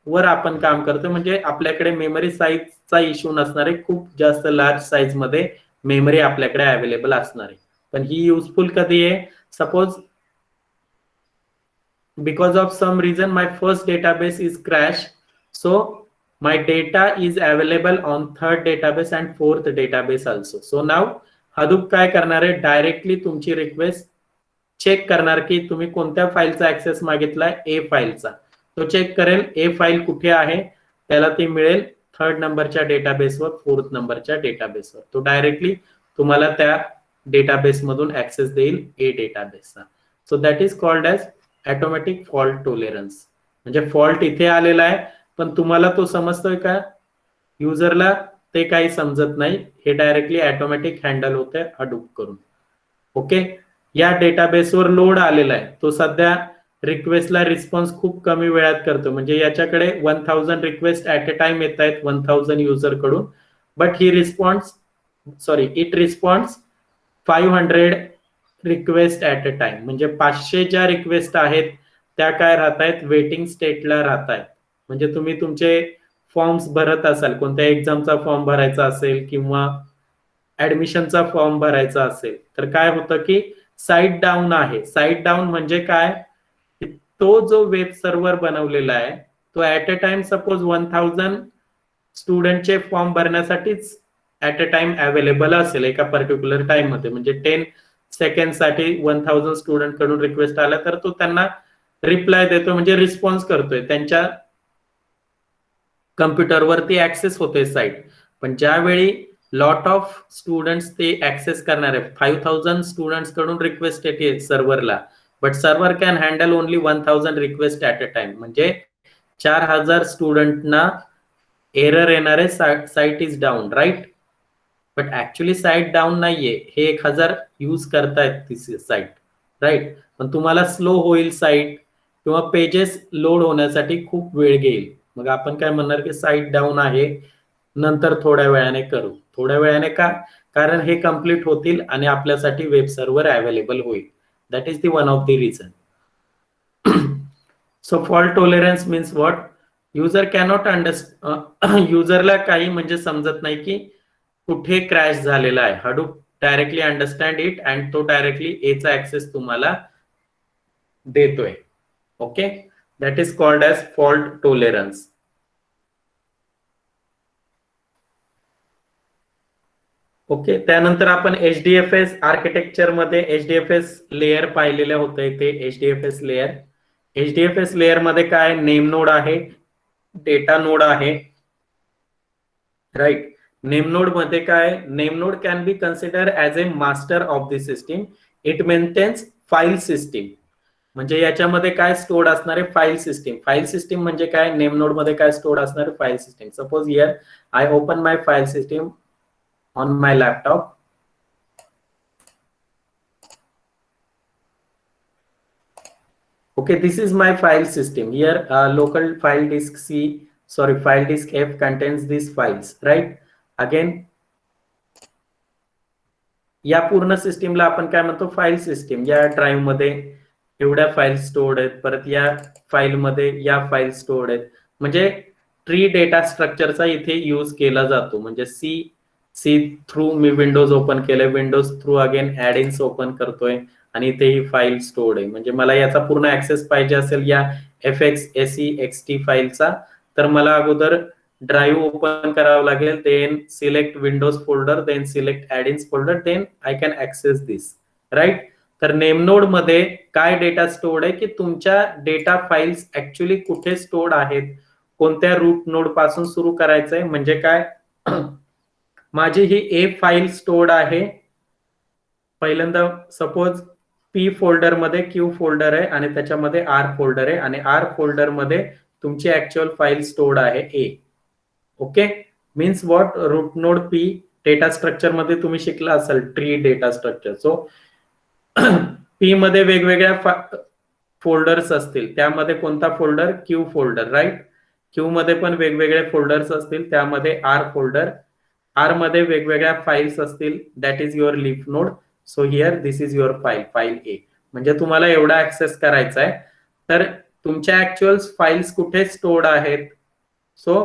वर आपण काम करतो. म्हणजे आपल्याकडे मेमरी साईजचा इश्यू नसणार आहे. खूप जास्त लार्ज साईज मध्ये मेमरी आपल्याकडे अवेलेबल असणार आहे. पण ही युजफुल कधी आहे? Suppose because of some reason my first database is crash, so my data is available on third database and fourth database also. So now Hadoop काय करणार आहे? डायरेक्टली तुमची रिक्वेस्ट चेक करणार की तुम्ही कोणत्या फाईलचा ऍक्सेस मागितलाय, ए फाईलचा. तो चेक करेल ए फाईल कुठे आहे, त्याला ती मिळेल 3rd नंबरच्या डेटाबेसवर, 4th नंबरच्या डेटाबेसवर. तो डायरेक्टली तुम्हाला त्या डेटाबेस मधून ऍक्सेस देईल ए डेटाबेसचा. So that is called as automatic fault tolerance. म्हणजे फॉल्ट इथे आलेला आहे, पण तुम्हाला तो समजतोय का? युजरला ते काही समजत नाही. हे डायरेक्टली ऑटोमॅटिक हँडल होतंय हाडूप करून. ओके, या डेटाबेसवर लोड आलेला आहे, तो सध्या रिक्वेस्टला रिस्पॉन्स खूप कमी वेळात करतो. म्हणजे याच्याकडे 1000 रिक्वेस्ट ऍट अ टाइम येत आहेत 1000 युजर कडून, but he it responds 500 request at a time. म्हणजे 500 ज्या रिक्वेस्ट आहेत त्या काय राहत आहेत? वेटिंग स्टेटला राहत आहेत. म्हणजे तुम्ही तुमचे फॉर्म्स भरत असाल, कोणत्या एक्झामचा फॉर्म भरायचा असेल किंवा ऍडमिशनचा फॉर्म भरायचा असेल, तर काय होतं की साईट डाऊन आहे. साईट डाऊन म्हणजे काय? तो जो वेब सर्व्हर बनवलेला आहे तो ऍट अ टाइम सपोज 1000 स्टुडंटचे फॉर्म भरण्यासाठीच ऍट अ टाइम अवेलेबल असेल एका पर्टिक्युलर टाइम मध्ये. म्हणजे 10 सेकंड साठी 1000 स्टुडंट कडून रिक्वेस्ट आला तर तो त्यांना रिप्लाय देतो, म्हणजे रिस्पॉन्स करतोय. त्यांच्या कम्प्युटरवरती ऍक्सेस होतोय साईट. पण ज्यावेळी लॉट ऑफ स्टुडंट्स ते ऍक्सेस करणार आहे, 5000 स्टुडंट्स कडून रिक्वेस्ट येते सर्व्हरला, but server can handle only 1000 request at a time. म्हणजे 4000 स्टुडंटना एरर येणार आहे, site is down, right? But actually site down नाहीये, हे 1000 यूज करतायत ती साईट, राईट? पण तुम्हाला स्लो होईल साईट किंवा पेजेस लोड होण्यासाठी खूप वेळ घेईल. मग आपण काय म्हणणार की साईट डाऊन आहे, नंतर थोड्या वेळाने करू. थोड्या वेळाने का? कारण हे कम्प्लीट होतील आणि आपल्यासाठी वेब सर्व्हर अवेलेबल होईल. That is the one of the reason. So fault tolerance means what? User cannot understand, युजरला काही म्हणजे समजत नाही की कुठे क्रॅश झालेला आहे. Hadoop directly understand it and तो डायरेक्टली एचा ऍक्सेस तुम्हाला देतोय. Okay, that is called as fault tolerance. Okay, त्यानंतर आपण HDFS आर्किटेक्चर मध्ये HDFS लेअर पाहिलेले होते. इथे HDFS लेअर, HDFS लेअर मध्ये काय नेम नोड आहे, डेटा नोड आहे, राईट. नेम नोड मध्ये काय, name node can be consider as a master of the system. It maintains file system. म्हणजे याच्यामध्ये काय स्टोर्ड असणारे फाईल सिस्टीम. फाईल सिस्टीम म्हणजे काय, नेम नोड मध्ये काय स्टोर्ड असणारे file system. Suppose here I open my file system on my laptop. Okay, this is my file system. Here local file disk C, sorry, file disk F contains these files, right? Again, या पूर्ण सिस्टीमला आपण काय म्हणतो, file system. या drive मध्ये एवढ्या file stored आहेत, परत या फाईल मध्ये या फाईल स्टोर्ड आहेत. म्हणजे ट्री डेटा स्ट्रक्चरचा इथे यूज केला जातो. म्हणजे सी थ्रू मी विंडोज ओपन केलंय, विंडोज थ्रू अगेन ऍडिन्स ओपन करतोय आणि इथे ही फाईल स्टोर्ड आहे. म्हणजे मला याचा पूर्ण ऍक्सेस पाहिजे असेल या fxsext फाईलचा, तर मला अगोदर ड्राईव्ह ओपन करावं लागेल, then select Windows folder, then select addins folder, then I can access this, right. तर नेमनोड मध्ये काय डेटा स्टोर्ड आहे की तुमच्या डेटा फाईल्स ऍक्च्युली कुठे स्टोर्ड आहेत, कोणत्या रूट नोड पासून सुरू करायचंय. म्हणजे काय, माझी ही ए फाईल स्टोर्ड आहे. पहिल्यांदा सपोज पी फोल्डर मध्ये क्यू फोल्डर आहे आणि त्याच्यामध्ये आर फोल्डर आहे आणि आर फोल्डर मध्ये तुमची ऍक्च्युअल फाईल स्टोर्ड आहे A. Okay, means what, root node P data structure मध्ये तुम्ही शिकला असाल tree data structure. So P मध्ये वेगवेगळ्या फोल्डर्स असतील, त्यामध्ये कोणता folder, Q folder, right. Q मध्ये पण वेगवेगळे फोल्डर्स असतील, त्यामध्ये आर फोल्डर. आर मध्ये वेगवेगळ्या फाईल्स असतील, that is your leaf node. So here this is your file A. म्हणजे तुम्हाला एवढा ऍक्सेस करायचा आहे, तर तुमच्या ऍक्च्युअल फाईल्स कुठे स्टोर्ड आहेत. So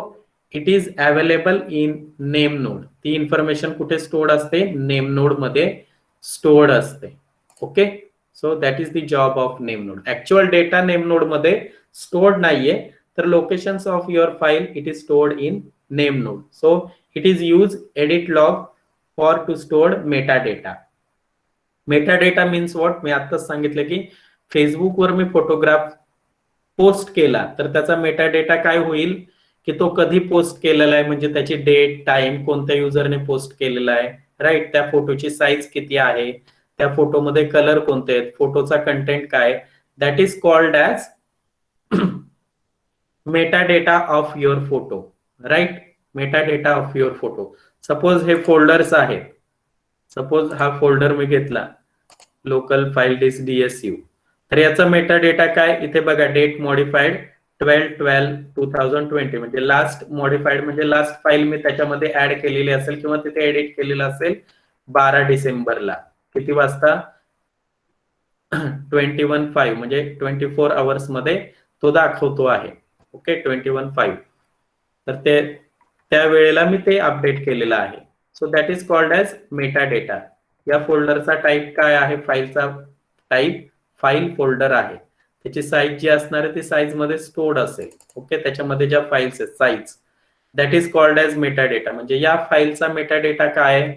it is available in name node. ती इन्फॉर्मेशन कुठे स्टोर्ड असते, नेम नोड मध्ये स्टोर्ड असते. Okay, so that is the job of name node. Actual data name node मध्ये स्टोर्ड नाहीये, तर locations of your file it is stored in name node. So it is use edit log for to stored metadata. Metadata means what, मी आताच सांगितलं की Facebook वर मी photograph post केला तर त्याचा मेटाडेटा काय होईल की तो कधी पोस्ट केलेला आहे, म्हणजे त्याची डेट, टाइम, कोणत्या युजरने पोस्ट केलेला आहे, राईट. त्या फोटोची साईज किती आहे, त्या फोटोमध्ये कलर कोणते आहेत, फोटोचा कंटेंट काय, that is called as metadata of your photo, right. Metadata of your photo. Suppose हे फोल्डर्स आहेत, सपोज हा फोल्डर मी घेतला लोकल फाईल डिस्क DSU, तर याचा मेटाडेटा काय, इथे बघा डेट मॉडिफाईड 12/12/2020, म्हणजे लास्ट मॉडिफाईड म्हणजे लास्ट फाईल मी त्याच्यामध्ये ऍड केलेली असेल किंवा तिथे एडिट केलेलं असेल 12 डिसेंबरला. किती वाजता, 21:05, म्हणजे 24 आवर्स मध्ये तो दाखवतो आहे. ओके, 21:05, तर ते त्या वेळेला मी ते अपडेट केलेलं आहे. So that is called as metadata. या फोल्डरचा टाईप काय आहे, फाईलचा टाईप फाईल फोल्डर आहे. त्याची साईज जी असणार आहे ती साईज मध्ये स्टोर्ड असेल. ओके, त्याच्यामध्ये ज्या फाईल्स आहेत size, that is called as metadata. म्हणजे या फाईलचा मेटाडेटा काय आहे,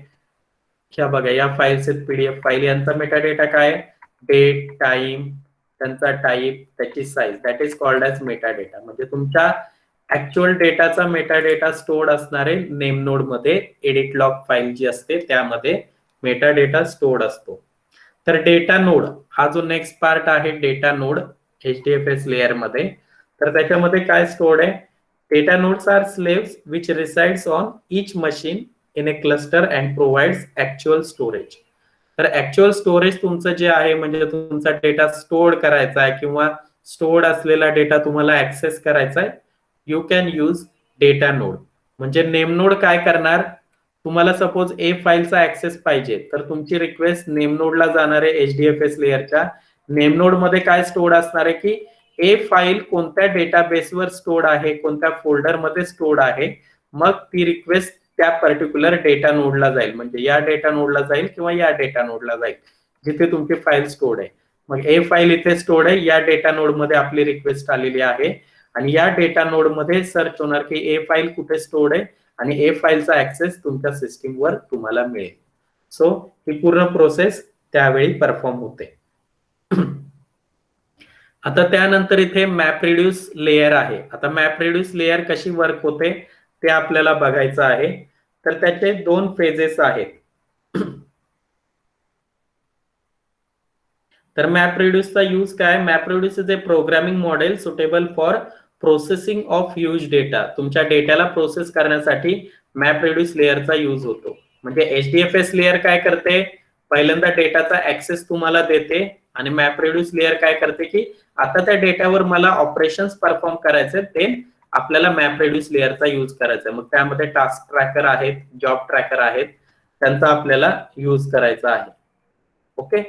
ह्या बघा या फाईल्स आहेत PDF फाईल, यांचा मेटाडेटा काय आहे, डेट, टाइम, त्यांचा टाईप, त्याची size, that is called as metadata. म्हणजे तुमच्या ऍक्च्युअल डेटाचा मेटाडेटा स्टोर्ड असणारे नेम नोड मध्ये एडिट लॉग फाईल जी असते त्यामध्ये मेटाडेटा स्टोर्ड असतो. तर डेटा नोड हा जो नेक्स्ट पार्ट आहे, डेटा नोड HDFS लेअर मध्ये, तर त्याच्यामध्ये काय स्टोर्ड आहे, data nodes are slaves which resides on each machine in a cluster and provides actual storage. तर ऍक्च्युअल स्टोरेज तुमचं जे आहे, म्हणजे तुमचा डेटा स्टोअर करायचा आहे किंवा स्टोर्ड असलेला डेटा तुम्हाला ऍक्सेस करायचा आहे, you can use data node. म्हणजे नेम नोड काय करणार, तुम्हाला सपोज ए फाईलचा ऍक्सेस पाहिजे, तर तुमची रिक्वेस्ट नेम नोडला जाणार आहे. HDFS लेअरच्या नेम नोड मध्ये काय स्टोर्ड असणार आहे की ए फाईल कोणत्या डेटाबेसवर स्टोर्ड आहे, कोणत्या फोल्डर मध्ये स्टोर्ड आहे, मग ती रिक्वेस्ट त्या पर्टिक्युलर डेटा नोडला जाईल. म्हणजे या डेटा नोडला जाईल किंवा या डेटा नोडला जाईल जिथे तुमची फाईल स्टोर्ड आहे. मग ए फाईल इथे स्टोर्ड आहे, या डेटा नोड मध्ये आपली रिक्वेस्ट आलेली आहे आणि या डेटा नोड मध्ये सर्च होणार की ए फाईल कुठे स्टोर्ड आहे, आणि ए फाईलचा ऍक्सेस तुमच्या सिस्टीमवर तुम्हाला मिळेल. सो ही पूर्ण प्रोसेस त्यावेळी परफॉर्म होते. आता त्यानंतर इथे मॅप रिड्यूस लेयर आहे. आता मॅप रिड्यूस लेयर कशी वर्क होते ते आपल्याला बघायचं आहे. तर त्याचे 2 फेजेस आहेत. तर मॅप रिड्यूसचा यूज काय? Map reduce is a programming model suitable for processing of huge data. तुमच्या डेटाला प्रोसेस करण्यासाठी मॅप रिड्यूस लेयरचा यूज होतो. म्हणजे HDFS लेयर काय करते? पहिल्यांदा डेटाचा ऍक्सेस तुम्हाला देते आणि मॅप रिड्यूस लेयर काय करते की आता त्या डेटावर मला ऑपरेशन्स परफॉर्म करायचे, ते आपल्याला मॅप रिड्यूस लेयरचा यूज करायचा. मग त्यामध्ये टास्क ट्रॅकर आहेत, जॉब ट्रॅकर आहेत, त्यांचा आपल्याला यूज करायचा आहे. ओके.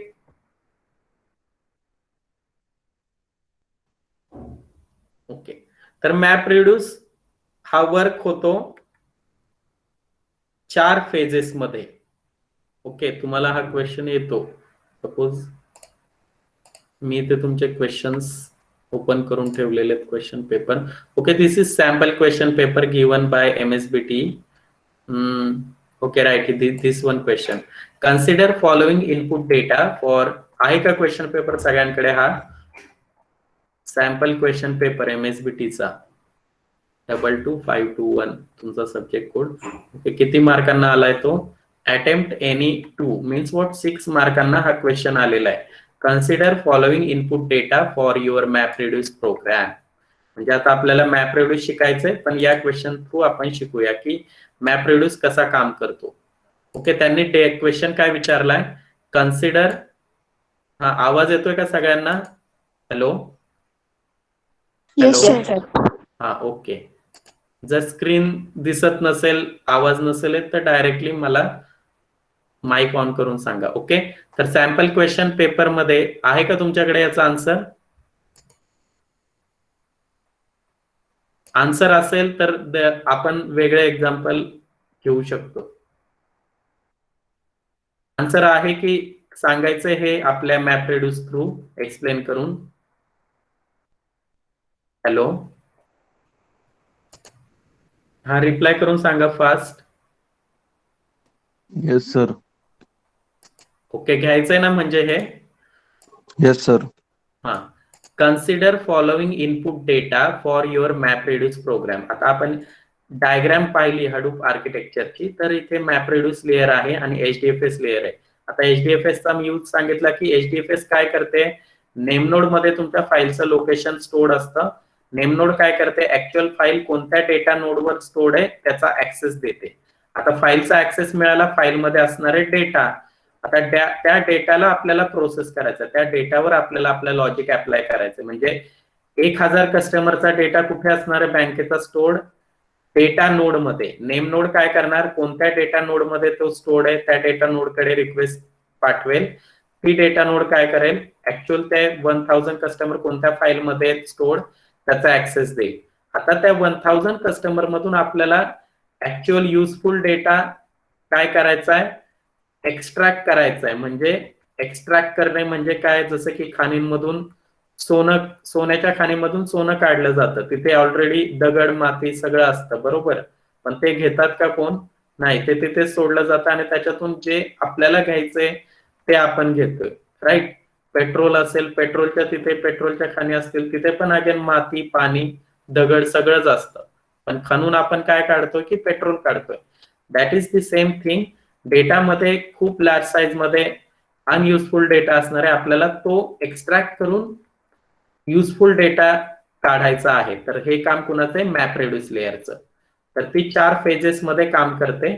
ओके. तर मॅप रिड्यूस हा वर्क होतो 4 फेजेस मध्ये. ओके. तुम्हाला हा क्वेश्चन येतो, सपोज मी इथे तुमचे क्वेश्चन्स ओपन करून ठेवलेले आहेत, question paper. Okay, this is sample question paper given by MSBT. Okay, right. This one question. Consider following input data for. आहे का क्वेश्चन पेपर सगळ्यांकडे? हा सॅम्पल क्वेश्चन पेपर MSBT चा 22521 तुमचा सब्जेक्ट कोड. ओके, किती मार्कांना आलाय तो? अटेम्प्ट एनी 2 मीन्स व्हॉट 6 मार्कांना हा क्वेश्चन आलेला आहे. Consider following input data for your map reduce program. म्हणजे आता आपल्याला मॅप रिड्यूस शिकायचंय, पण या क्वेश्चन थ्रू आपण शिकूया की मॅप रिड्यूस कसा काम करतो. ओके, त्यांनी क्वेश्चन काय विचारलाय? कन्सिडर. हा, आवाज येतोय का सगळ्यांना? Hello hello. हा, ओके. जर स्क्रीन दिसत नसेल, आवाज नसेल येत, तर डायरेक्टली मला माइक ऑन करून सांगा. ओके. तर सॅम्पल क्वेश्चन पेपर मध्ये आहे का तुमच्याकडे याचा आन्सर? आन्सर असेल तर आपण वेगळे एक्झाम्पल घेऊ शकतो. आन्सर आहे की सांगायचं हे आपल्या मॅप रिड्यूस थ्रू एक्सप्लेन करून? हॅलो. हा, रिप्लाय करून सांगा फास्ट. Yes sir. ओके, घ्यायचंय ना म्हणजे हे? Yes sir. हा. Consider following input data for your map reduce program. आता आपण डायग्राम पाहिली हडूप आर्किटेक्चरची, तर इथे मॅप रिड्यूस लेयर आहे आणि HDFS लेयर आहे. आता HDFS चा मी यूज सांगितला की HDFS काय करते? नेमनोड मध्ये तुमच्या फाईलचं लोकेशन स्टोर्ड असतं. नेमनोड काय करते? ऍक्च्युअल फाईल कोणत्या डेटा नोडवर स्टोर्ड आहे त्याचा ऍक्सेस देते. आता फाईलचा ऍक्सेस मिळाला, फाईलमध्ये असणारे डेटा. आता त्या डेटाला आपल्याला प्रोसेस करायचा, त्या डेटावर आपल्याला आपलं लॉजिक अप्लाय करायचं. म्हणजे 1000 कस्टमरचा डेटा कुठे असणार आहे? बँकेचा स्टोर्ड डेटा नोड मध्ये. नेम नोड काय करणार? कोणत्या डेटा नोड मध्ये तो स्टोर्ड आहे त्या डेटा नोडकडे रिक्वेस्ट पाठवेल. ती डेटा नोड काय करेल? ऍक्च्युअल ते 1000 कस्टमर कोणत्या फाईल मध्ये स्टोर्ड त्याचा ऍक्सेस देईल. आता त्या 1000 कस्टमर मधून आपल्याला ऍक्च्युअल युजफुल डेटा काय करायचा आहे? एक्स्ट्रॅक्ट करायचा आहे. म्हणजे एक्स्ट्रॅक्ट करणे म्हणजे काय? जसं की खाणींमधून सोन्याच्या खाणीमधून सोनं काढलं जातं, तिथे ऑलरेडी दगड माती सगळं असतं, बरोबर. पण ते घेतात का कोण? नाही, ते तिथे सोडलं जातं आणि त्याच्यातून जे आपल्याला घ्यायचंय ते आपण घेतोय, राईट. पेट्रोल असेल, पेट्रोलच्या तिथे पेट्रोलच्या खाणी असतील, तिथे पण अगेन माती, पाणी, दगड सगळंच असतं. पण खणून आपण काय काढतोय की पेट्रोल काढतोय. That is the same thing. डेटामध्ये खूप लार्ज साईज मध्ये अनयुजफुल डेटा असणार आहे, आपल्याला तो एक्स्ट्रॅक्ट करून युजफुल डेटा काढायचा आहे. तर हे काम कुणाचं आहे? मॅप रिड्यूस लेयरचं. तर ती 4 फेजेस मध्ये काम करते.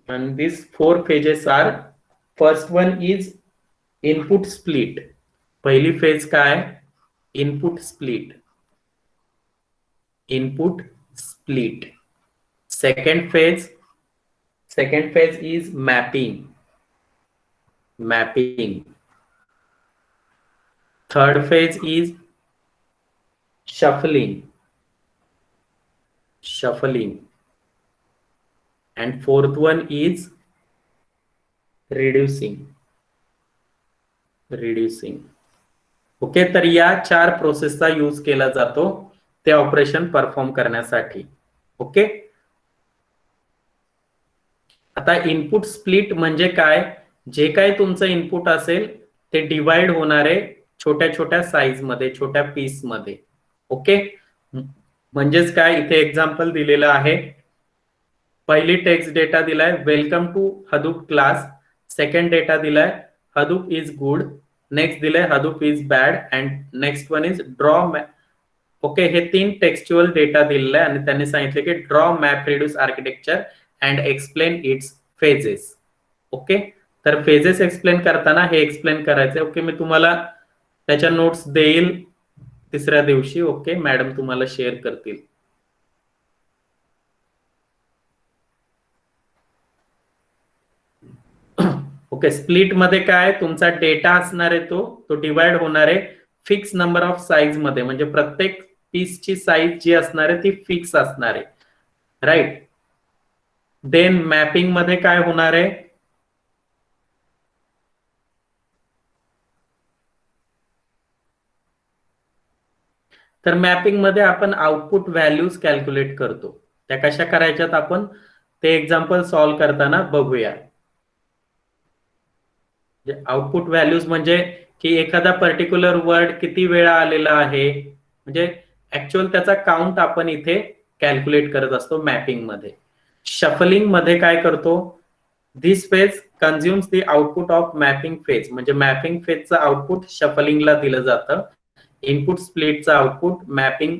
and these 4 phases are, first one is input split. पहिली फेज काय? Input split. Input split. second phase is mapping. third phase is shuffling. And fourth one is reducing. Okay, तर या 4 प्रोसेसचा यूज केला जातो ते ऑपरेशन परफॉर्म करण्यासाठी. Okay. आता input split म्हणजे काय, जे काय तुमचं इनपुट असेल ते डिवाइड होणारे छोट्या छोट्या साईज मध्ये, छोट्या पीस मध्ये. ओके. म्हणजेच काय, इथे एक्झाम्पल दिलेलं आहे. पहिली टेक्स्ट डेटा दिलाय welcome to Hadoop class. Second data दिलाय हडूप इज गुड. नेक्स्ट दिलाय Hadoop is bad and next one is draw. Okay, हे 3 टेक्स्च्युअल डेटा दिलेला आहे आणि त्यांनी सांगितले की draw map reduce architecture and explain it's phases. Okay, तर फेजेस एक्सप्लेन करताना हे एक्सप्लेन करायचे. ओके, मी तुम्हाला त्याच्या नोट्स देईल तिसऱ्या दिवशी. ओके, मॅडम तुम्हाला शेअर करतील. ओके, स्प्लिट मध्ये काय, तुमचा डेटा असणार आहे तो डिवाइड होणार आहे फिक्स नंबर ऑफ साईज मध्ये. म्हणजे प्रत्येक पीसची साईज जी असणार आहे ती फिक्स असणार आहे. राईट. देन मॅपिंग मध्ये काय होणार आहे, तर मॅपिंग मध्ये आपण आउटपुट व्हॅल्यूज कॅल्क्युलेट करतो. त्या कशा करायच्यात आपण ते एक्झाम्पल सॉल्व्ह करताना बघूया. आउटपुट व्हॅल्यूज म्हणजे की एखादा पर्टिक्युलर वर्ड किती वेळा आलेला आहे, म्हणजे ऍक्च्युअल त्याचा काउंट आपण इथे कॅल्क्युलेट करत असतो मॅपिंग मध्ये. शफलिंग मध्ये काय करतो, this phase consumes the output of mapping phase. म्हणजे मॅपिंग फेजचं आउटपुट शफलिंगला दिलं जातं. इनपुट स्प्लिटचं आउटपुट मॅपिंग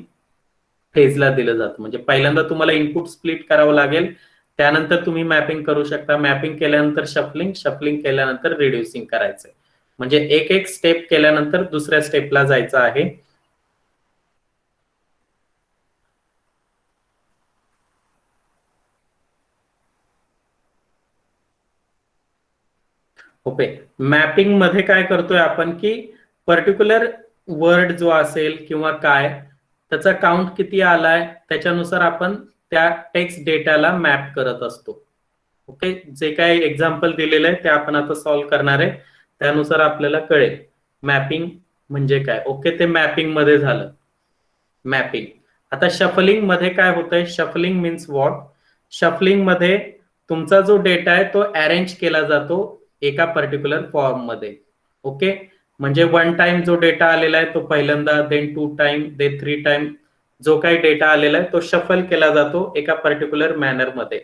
फेजला दिलं जातं. म्हणजे पहिल्यांदा तुम्हाला इनपुट स्प्लिट करावं लागेल, त्यानंतर तुम्ही मॅपिंग करू शकता. मॅपिंग केल्यानंतर शफलिंग, शफलिंग केल्यानंतर रिड्युसिंग करायचंय. म्हणजे एक एक स्टेप केल्यानंतर दुसऱ्या स्टेपला जायचं आहे. ओके, मॅपिंग मध्ये काय करतोय आपण की पर्टिक्युलर वर्ड जो असेल किंवा काय त्याचा काउंट किती आलाय त्याच्यानुसार आपण त्या टेक्स्ट डेटाला मॅप करत असतो. ओके, जे काय एक्झाम्पल दिलेलं आहे ते आपण आता सॉल्व्ह करणार आहे, त्यानुसार आपल्याला कळेल मॅपिंग म्हणजे काय. ओके, ते मॅपिंग मध्ये झालं. मॅपिंग. आता शफलिंग मध्ये काय होतंय, शफलिंग मीन्स व्हॉट, शफलिंग मध्ये तुमचा जो डेटा आहे तो अरेंज केला जातो एका पर्टिक्युलर फॉर्म मध्ये. ओके, म्हणजे 1 टाइम जो डेटा आलेला आहे तो पहिल्यांदा, देन 2 टाइम, देन 3 टाइम जो काही डेटा आलेला आहे तो शफल केला जातो एका पर्टिक्युलर मॅनर मध्ये.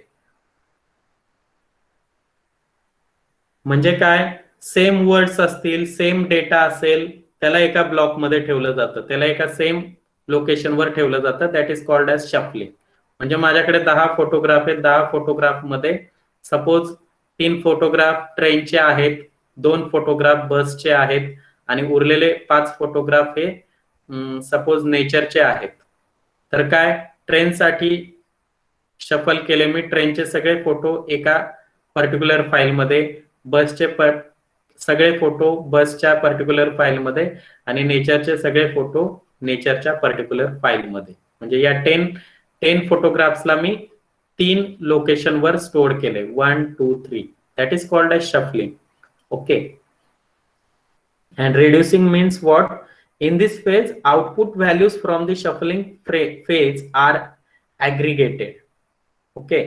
म्हणजे काय, सेम वर्ड्स असतील, सेम डेटा असेल, त्याला एका ब्लॉक मध्ये ठेवलं जातं, त्याला एका सेम लोकेशनवर ठेवलं जातं. That is called as shuffling. म्हणजे माझ्याकडे 10 फोटोग्राफ आहेत, 10 फोटोग्राफ मध्ये सपोज 3 फोटोग्राफ ट्रेनचे आहेत, 2 फोटोग्राफ बसचे आहेत आणि उरलेले 5 फोटोग्राफ हे सपोज नेचरचे आहेत. तर काय, ट्रेनसाठी शफल केले मी ट्रेनचे सगळे फोटो एका पर्टिक्युलर फाईलमध्ये, बसचे सगळे फोटो बसच्या पर्टिक्युलर फाईलमध्ये आणि नेचरचे सगळे फोटो नेचरच्या पर्टिक्युलर फाईलमध्ये. म्हणजे या 10 फोटोग्राफ्सला मी 3 लोकेशनवर स्टोअर केले, 1 2 3. That is called as shuffling. Okay, and reducing means what, in this phase output values from the shuffling phase are aggregated. Okay,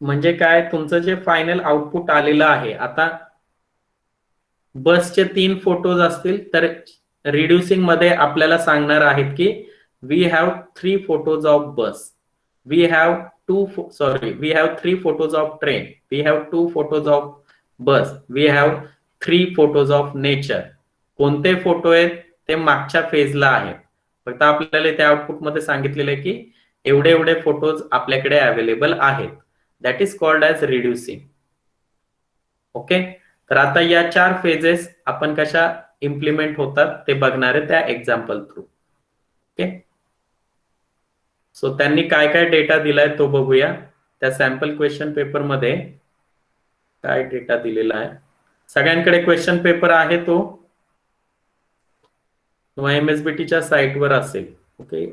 म्हणजे काय, तुमचं जे फायनल आउटपुट आलेलं आहे, आता बसचे 3 फोटोज असतील तर रिड्युसिंग मध्ये आपल्याला सांगणार आहेत की we have 3 photos of bus, we have 3 photos of train, we have 2 photos of bus, we have 3 photos of nature. कोणते फोटो आहेत ते मागच्या फेजला आहेत, फक्त आपल्याला त्या आउटपुट मध्ये सांगितलेलं आहे की एवढे एवढे फोटोज आपल्याकडे अवेलेबल आहेत. That is called as reducing. Okay, तर आता या 4 फेजेस आपण कशा इम्प्लिमेंट होतात ते बघणार आहे त्या एक्झाम्पल थ्रू. ओके, सो त्यांनी काय काय डेटा दिलाय तो बघूया. त्या सॅम्पल क्वेश्चन पेपर मध्ये काय डेटा दिलेला आहे, सगळ्यांकडे क्वेश्चन पेपर आहे तो MSBTच्या साईटवर असेल. ओके,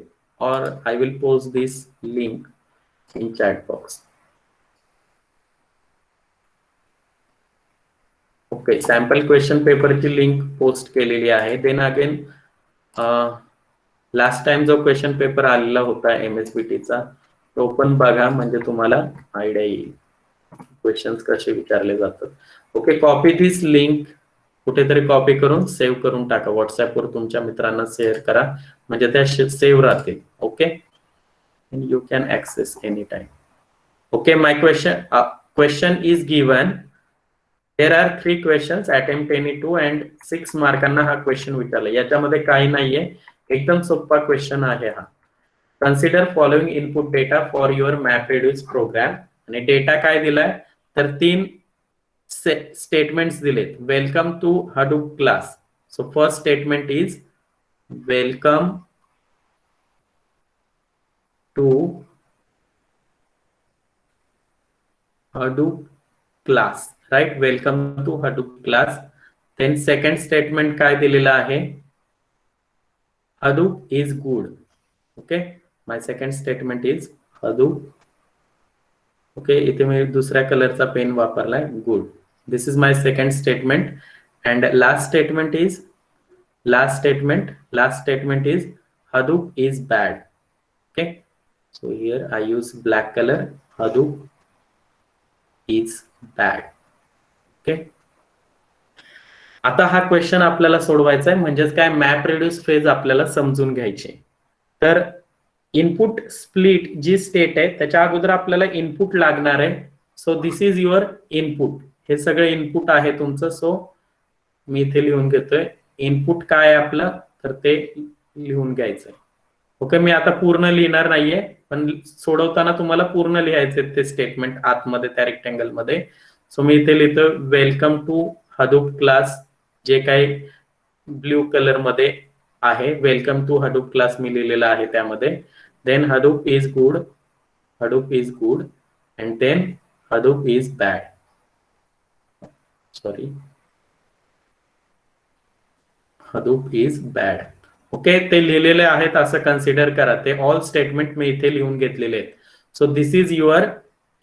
और I will post this link in chat box. Okay, sample question पेपरची लिंक पोस्ट केलेली आहे. देन अगेन लास्ट टाइम जो क्वेश्चन पेपर आलेला होता MSBTचा तो पण बघा, म्हणजे तुम्हाला आयडिया येईल क्वेश्चन्स कसे विचारले जातात. ओके, कॉपी दिस लिंक, कुठेतरी कॉपी करून सेव्ह करून टाका. व्हॉट्सअपवर तुमच्या मित्रांना शेअर करा, म्हणजे त्या सेव्ह राहतील. Okay, you can access any time. Okay, my question is given. There are 3 questions, attempt any 2 and 6 मार्कांना हा क्वेश्चन विचारला. याच्यामध्ये काही नाहीये, एकदम सोपा क्वेश्चन आहे हा. Consider following input data for your MapReduce program. आणि डेटा काय दिलाय, तर 3 स्टेटमेंट्स दिलेत. Welcome to Hadoop class. So first statement is welcome to Hadoop class, right, welcome to Hadoop class. Then second statement काय दिलेलं आहे, Hadoop is good. Okay, my second statement is Hadoop. Okay, इथे मी दुसऱ्या कलरचा pen वापरलाय, good. This is my second statement. And last statement is Hadoop is bad. Okay, so here I use black color. Hadoop is bad. Okay, आता हा question आपल्याला सोडवायचा आहे, म्हणजेच काय, MapReduce फेज आपल्याला समजून घ्यायची. तर इनपुट स्प्लिट जी स्टेट आहे त्याच्या अगोदर आपल्याला इनपुट लागणार आहे. So this is your input. हे सगळे इनपुट आहे तुमचं. सो मी इथे लिहून घेतोय इनपुट काय आहे आपलं, तर ते लिहून घ्यायचंय. ओके, मी आता पूर्ण लिहिणार नाहीये, पण सोडवताना तुम्हाला पूर्ण लिहायचे ते स्टेटमेंट आतमध्ये त्या रेक्टेंगल मध्ये. सो मी इथे लिहितो वेलकम टू हडूप क्लास, जे काही ब्ल्यू कलर मध्ये आहे, वेलकम टू हडूप क्लास मी लिहिलेला आहे त्यामध्ये. Then Hadoop is good, and then Hadoop is bad. Sorry, Hadoop is bad. Okay, ते लिहिलेले आहेत असं कन्सिडर करा. ते ऑल स्टेटमेंट मी इथे लिहून घेतलेले आहेत. So this is your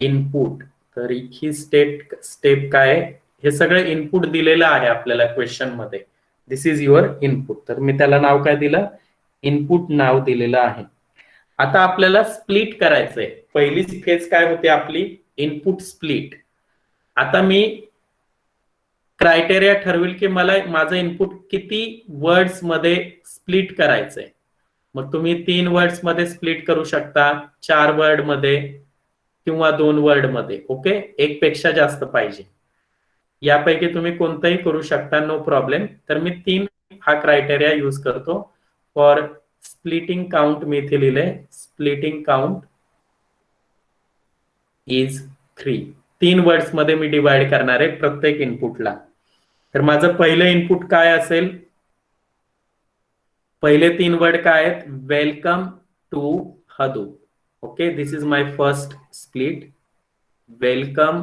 input. तर ही स्टेप काय आहे, हे सगळं इनपुट दिलेलं आहे आपल्याला क्वेश्चन मध्ये. This is your input. तर मी त्याला नाव काय दिलं, इनपुट नाव दिलेलं आहे. आता आपल्याला स्प्लिट करायचंय. पहिली फेज काय होते आपली, इनपुट स्प्लिट. आता मी क्रायटेरिया ठरवेल की मला माझं इनपुट किती वर्ड्स मध्ये स्प्लिट करायचंय. मग तुम्ही 3 वर्ड्स मध्ये स्प्लिट करू शकता, 4 वर्ड मध्ये किंवा 2 वर्ड मध्ये. ओके, 1 पेक्षा जास्त पाहिजे, यापैकी तुम्ही कोणतंही करू शकता, नो प्रॉब्लेम. तर मी 3 हा क्रायटेरिया यूज करतो फॉर स्प्लिटिंग काउंट. मी इथे लिहिलंय स्प्लिटिंग काउंट इज 3. 3 वर्ड्स मध्ये मी डिवाइड करणार आहे प्रत्येक इनपुटला. तर माझं पहिलं इनपुट काय असेल, पहिले 3 वर्ड काय आहेत, welcome to Hadoop. Okay, this is my first split, welcome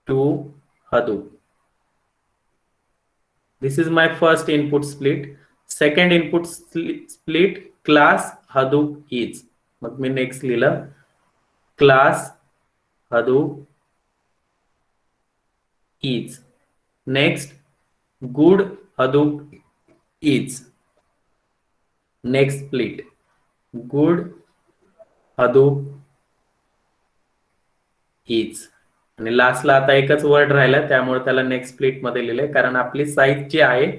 to Hadoop. This is my first input split. Second input split, class Hadoop is. मग मी नेक्स्ट लिहिलं class Hadoop is. Next good Hadoop is. Next split good Hadoop is. आणि लास्टला आता एकच word राहिला, त्यामुळे त्याला नेक्स्ट स्प्लिट मध्ये लिहिलंय, कारण आपली साईज जी आहे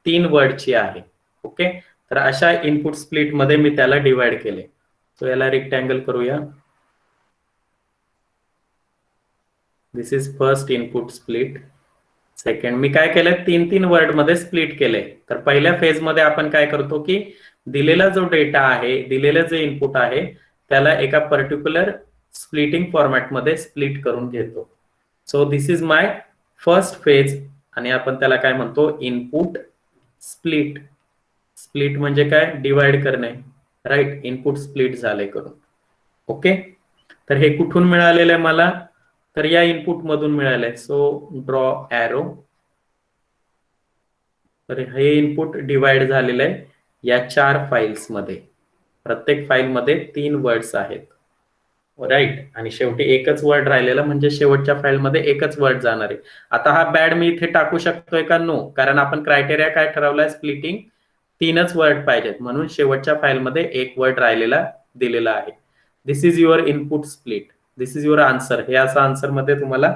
3 वर्डची आहे. ओके, तर अशा इनपुट स्प्लिट मध्ये मी त्याला डिवाइड केले. सो याला रेक्टँगल करूया. This is first input split. Second मी काय केलंय, 3 वर्ड मध्ये स्प्लिट केले. तर पहिल्या फेज मध्ये आपण काय करतो की दिलेला जो डेटा आहे, दिलेलं जे इनपुट आहे, त्याला एका पर्टिक्युलर स्प्लिटिंग फॉर्मॅट मध्ये स्प्लिट करून घेतो. So this is my first phase. आणि आपण त्याला काय म्हणतो, इनपुट स्प्लिट. स्प्लिट म्हणजे काय, डिवाइड करणे, राईट. इनपुट स्प्लिट झाले करून. ओके, तर हे कुठून मिळालेलं आहे मला, तर या इनपुट मधून मिळालंय. So draw arrow. तर हे इनपुट डिवाइड झालेलं आहे या 4 फाइल्स मध्ये. प्रत्येक फाईल मध्ये 3 वर्ड्स आहेत, राईट. आणि शेवटी एकच वर्ड राहिलेला, म्हणजे शेवटच्या फाईल मध्ये एकच वर्ड जाणार आहे. आता हा बॅड मी इथे टाकू शकतोय का, नो, कारण आपण क्रायटेरिया काय ठरवलाय, स्प्लिटिंग 3च वर्ड पाहिजेत, म्हणून शेवटच्या फाईलमध्ये एक वर्ड राहिलेला दिलेला आहे. This is your input split, this is your answer. हे असं आन्सर मध्ये तुम्हाला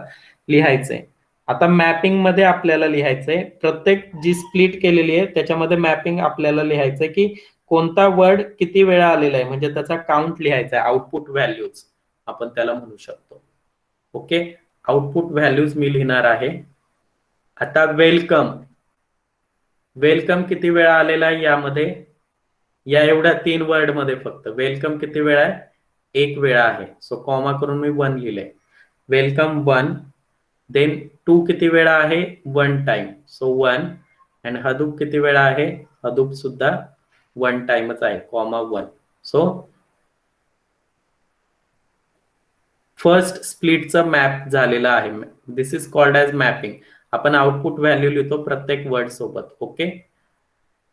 लिहायचंय. आता मॅपिंग मध्ये आपल्याला लिहायचंय, प्रत्येक जी स्प्लिट केलेली आहे त्याच्यामध्ये मॅपिंग आपल्याला लिहायचंय की कोणता वर्ड किती वेळा आलेला आहे, म्हणजे त्याचा काउंट लिहायचा आहे. आउटपुट व्हॅल्यूज आपण त्याला म्हणू शकतो. ओके, आउटपुट व्हॅल्यूज मी लिहिणार आहे. आता वेलकम, वेलकम किती वेळा आलेला आहे यामध्ये, या एवढ्या 3 वर्ड मध्ये फक्त वेलकम किती वेळा आहे, 1 वेळा आहे. सो कॉमा करून मी 1 लिहिलंय. वेलकम 1. देन 2 किती वेळा आहे, 1 टाइम, सो 1. अँड हदूप किती वेळा आहे, हदूप सुद्धा 1 टाइमच आहे, कॉमा 1. सो फर्स्ट स्प्लिटचा मॅप झालेला आहे. This is called as mapping. आपण आउटपुट व्हॅल्यू लिहितो प्रत्येक वर्ड सोबत. ओके,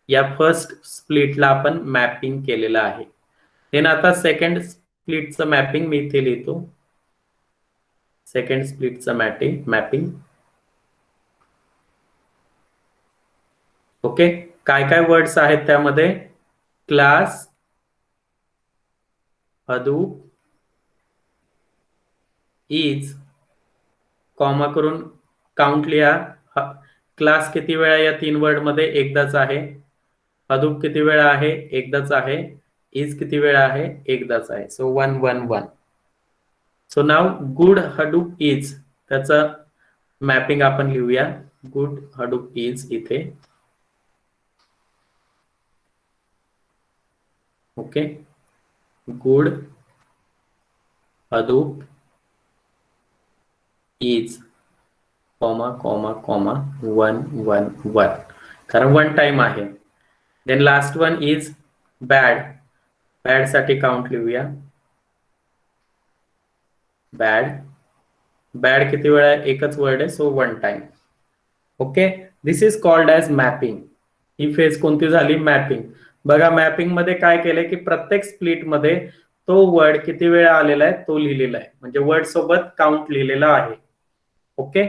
या फर्स्ट स्प्लिटला आपण मॅपिंग केलेलं आहे. देन आता सेकंड स्प्लिटचं मॅपिंग मी इथे लिहितो. Second स्प्लिटचं mapping. ओके, काय काय वर्ड्स आहेत त्यामध्ये, क्लास, हदूप, इज, कॉमा करून काउंट लिहा. क्लास किती वेळा या 3 वर्ड मध्ये, एकदाच आहे. हदूप किती वेळा आहे, एकदाच आहे. इज किती वेळा आहे, एकदाच आहे. So 1 1 1. So now good Hadoop is, त्याचं मॅपिंग आपण लिहूया. गुड हडूप इज इथे. Okay, good Hadoop is, comma comma comma 1 1 1, कारण 1 टाइम आहे. Then last one is bad. Bad साठी काउंट लिहूया. बॅड, बॅड किती वेळा, एकच वर्ड आहे, so 1 time. Okay, this is called as mapping. ही फेज कोणती झाली, मॅपिंग. बघा मॅपिंग मध्ये काय केलंय की प्रत्येक स्प्लिट मध्ये तो वर्ड किती वेळा आलेला आहे तो लिहिलेला आहे, म्हणजे वर्ड सोबत काउंट लिहिलेला आहे. Okay,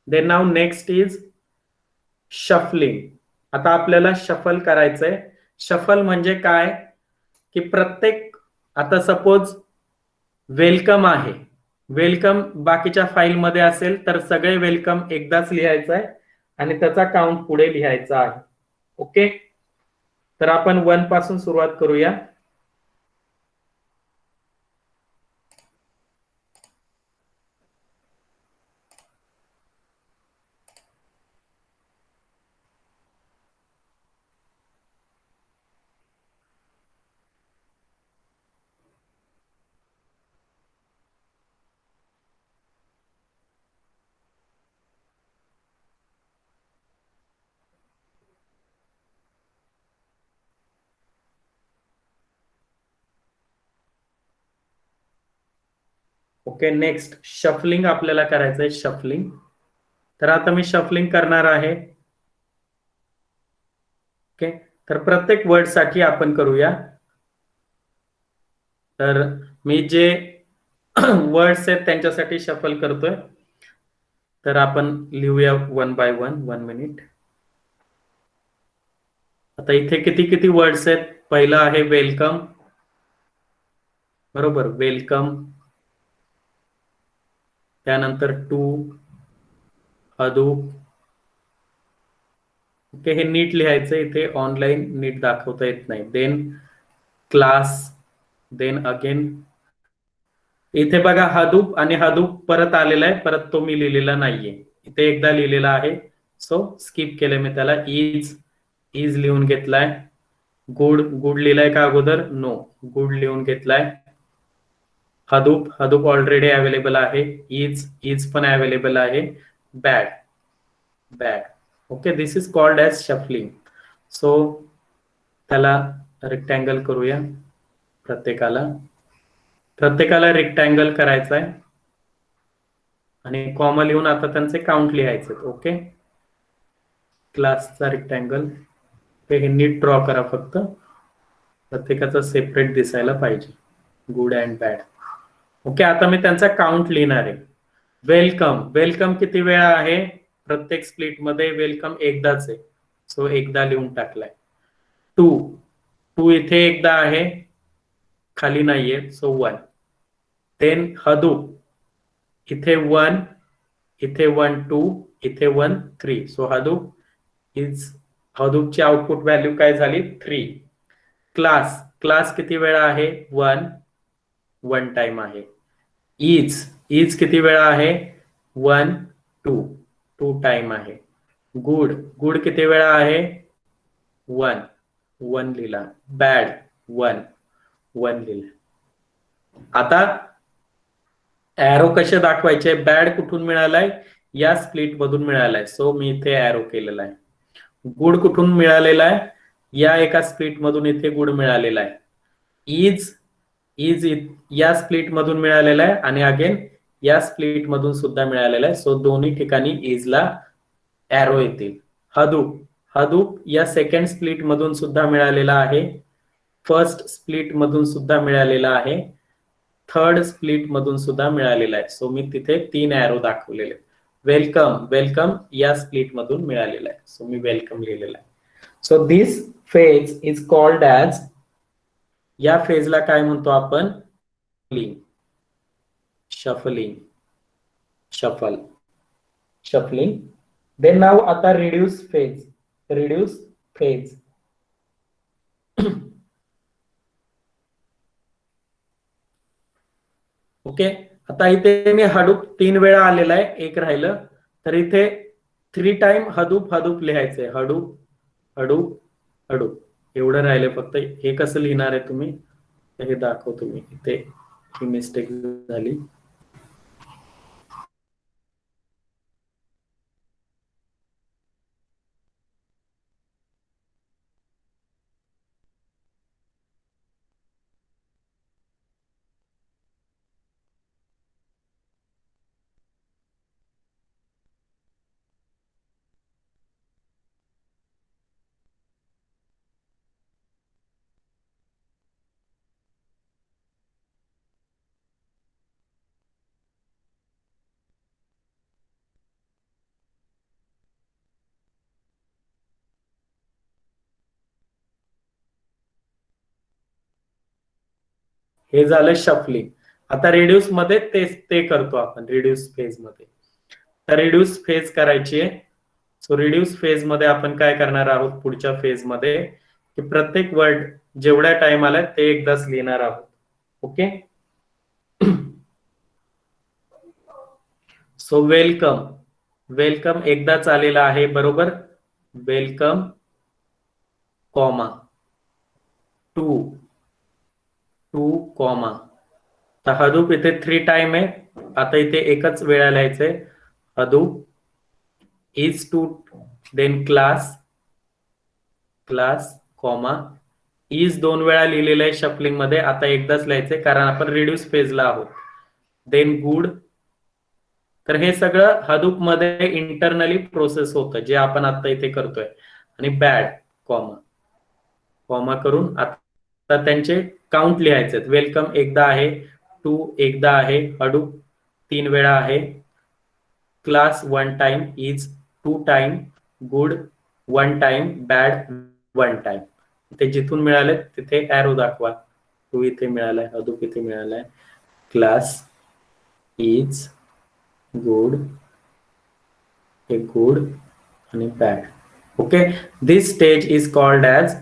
then now next is shuffling. आता आपल्याला शफल करायचंय. शफल म्हणजे काय की प्रत्येक, आता सपोज वेलकम आहे, वेलकम बाकीच्या फाईल मध्ये असेल तर सगळे वेलकम एकदाच लिहायचं आहे आणि त्याचा काउंट पुढे लिहायचा आहे. ओके, तर आपण 1 पासून सुरुवात करूया. ओके, नेक्स्ट शफलिंग आपल्याला करायचंय. शफलिंग, तर आता मी शफलिंग करणार आहे. ओके, तर प्रत्येक वर्ड साठी आपण करूया. तर मी जे वर्ड्स आहेत त्यांच्यासाठी शफल करतोय. तर आपण लिहूया 1 बाय 1. 1 मिनिट. आता इथे किती किती वर्ड्स आहेत. पहिला आहे वेलकम, बरोबर, वेलकम. त्यानंतर 2 हदूप. ओके, हे नीट लिहायचं, इथे ऑनलाईन नीट दाखवता येत नाही. देन क्लास, देन अगेन इथे बघा हदूप आणि हदूप परत आलेला आहे, परत तो मी लिहिलेला नाहीये, इथे एकदा लिहिलेला आहे, सो स्किप केले मी त्याला. इज, इज लिहून घेतलाय. गुड, गुड लिहिलाय का अगोदर, नो, गुड लिहून घेतलाय. हदूप, हदूप ऑलरेडी अवेलेबल आहे. इज, इज पण अवेलेबल आहे. Bad, bad. Okay, this is called as shuffling. So त्याला रेक्टँगल करूया. प्रत्येकाला रेक्टँगल करायचा आहे आणि कॉमा लिहून आता त्यांचे काउंट लिहायचे. ओके, क्लासचा रेक्टँगल हे नीट ड्रॉ करा, फक्त प्रत्येकाचा सेपरेट दिसायला पाहिजे. Good and bad. ओके, आता मी त्यांचा काउंट लिहिणार आहे. वेलकम, वेलकम किती वेळा आहे, प्रत्येक स्प्लिट मध्ये वेलकम एकदाच आहे, सो एकदा लिहून टाकलाय. 2 इथे एकदा आहे, खाली नाहीये, सो 1. देन हदूप इथे 1, इथे 1 2, इथे 1 3. सो हदूपची आउटपुट व्हॅल्यू काय झाली? 3. क्लास किती वेळा आहे? 1 टाइम आहे. इज किती वेळा आहे? 1 2 टाइम आहे. गुड किती वेळा आहे? 1 लिहिला. बॅड 1 लिहिला. आता एरो कसे दाखवायचे? बॅड कुठून मिळालाय? या स्प्लिट मधून मिळालाय, सो मी इथे एरो केलेला आहे. गुड कुठून मिळालेला आहे? या एका स्प्लिट मधून इथे गुड मिळालेला आहे. इज या स्प्लिट मधून मिळालेला आहे आणि अगेन या स्प्लिट मधून सुद्धा मिळालेला आहे, सो दोन्ही ठिकाणी इजला एरो येतील. हदूप या सेकंड स्प्लिट मधून सुद्धा मिळालेला आहे, फर्स्ट स्प्लिट मधून सुद्धा मिळालेला आहे, थर्ड स्प्लिट मधून सुद्धा मिळालेला आहे. सो मी तिथे 3 एरो दाखवलेले. वेलकम या स्प्लिट मधून मिळालेला आहे, सो मी वेलकम लिहिलेला आहे. So this phase is called as, या फेजला काय म्हणतो आपण? शफलिंग. देन नाव आता रिड्यूस फेज. ओके, आता इथे मी हडूप 3 वेळा आलेला आहे, एक राहिलं, तर इथे 3 टाइम हडूप लिहायचंय. हडूप एवढं राहिले फक्त. हे कसं लिहिणार आहे तुम्ही? हे दाखवतो मी. इथे ही मिस्टेक झाली. हे झालं शफलिंग. आता रिड्यूस मध्ये ते करतो आपण रिड्यूस फेज मध्ये. तर रिड्यूस फेज करायची आहे. सो रिड्यूस फेज मध्ये आपण काय करणार आहोत पुढच्या फेज मध्ये, की प्रत्येक वर्ड जेवढ्या टाइम आलाय ते एकदाच लिहिणार आहोत. ओके, सो वेलकम एकदाच आलेला आहे, बरोबर. Welcome comma 2 comma. तर हदूप इथे 3 टाइम आहे, आता इथे एकच वेळा लिहायचंय. Hadoop is 2, then class comma is 2 वेळा लिहिलेलं आहे शफलिंग मध्ये, आता एकदाच लिहायचंय कारण आपण रिड्यूस फेजला आहोत. Then good. तर हे सगळं हदूप मध्ये इंटरनली प्रोसेस होतं जे आपण आता इथे करतोय. आणि बॅड कॉमा करून आता त्यांचे काउंट लिहायचे. वेलकम एकदा आहे, 2 एकदा आहे, हडूप 3 वेळा आहे, class 1 time, is 2 time, good 1 time, bad 1 time. ते जिथून मिळाले तिथे एरो दाखवा. 2 इथे मिळालाय, हदूप इथे मिळालाय, क्लास इज गुड, हे गुड आणि bad. Okay, this stage is called as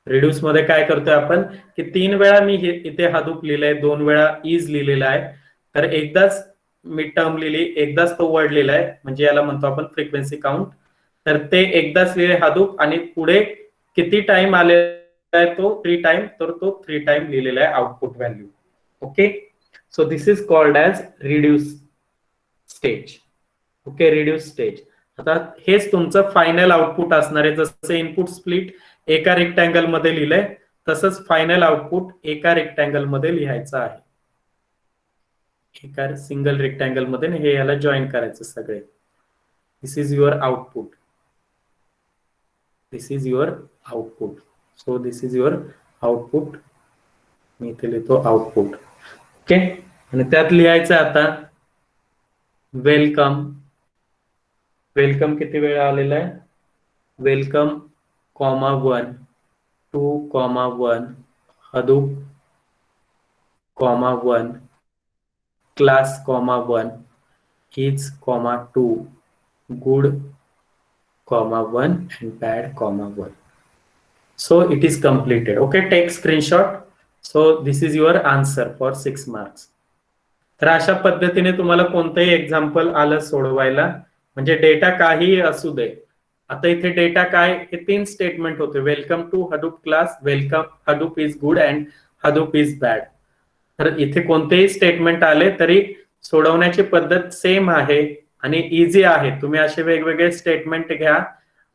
reduce मध्ये काय करतोय आपण, की 3 वेळा मी इथे हदूप लिहिलंय, 2 वेळा इज लिहिलेला आहे, तर एकदाच मी टर्म लिहिली, एकदाच तो वर्ड लिहिलाय, म्हणजे याला म्हणतो आपण फ्रिक्वेन्सी काउंट. तर ते एकदाच लिहिले हदूप आणि पुढे किती टाइम आलेला आहे तो 3 टाइम, तर तो 3 टाइम लिहिलेला आहे output value. Okay, so this is called as reduce stage. Okay, reduce stage. आता हेच तुमचं फायनल आउटपुट असणार आहे. जसं इनपुट स्प्लिट एका रेक्टँगल मध्ये लिहिलंय, तसंच फायनल आउटपुट एका रेक्टँगल मध्ये लिहायचं आहे. एका सिंगल रेक्टँगल मध्ये हे याला जॉईन करायचं सगळे. This is your output. So this is your output. मी इथे लिहितो आउटपुट. ओके, आणि त्यात लिहायचं आता वेलकम वेलकम किती वेळा आलेला आहे? Welcome comma 1 2 comma 1 Hadoop comma 1 class comma 1 is comma 2 good comma 1 and bad comma 1. So it is completed. Okay, take screenshot. So this is your answer for 6 marks. तर अशा पद्धतीने तुम्हाला कोणतंही एक्झाम्पल आलं सोडवायला, म्हणजे डेटा काही असू दे. आता इथे डेटा काय, हे 3 स्टेटमेंट होते. Welcome to Hadoop class, welcome Hadoop is good and Hadoop is bad. तर इथे कोणतेही स्टेटमेंट आले तरी सोडवण्याची पद्धत सेम आहे आणि इझी आहे. तुम्ही असे वेगवेगळे स्टेटमेंट घ्या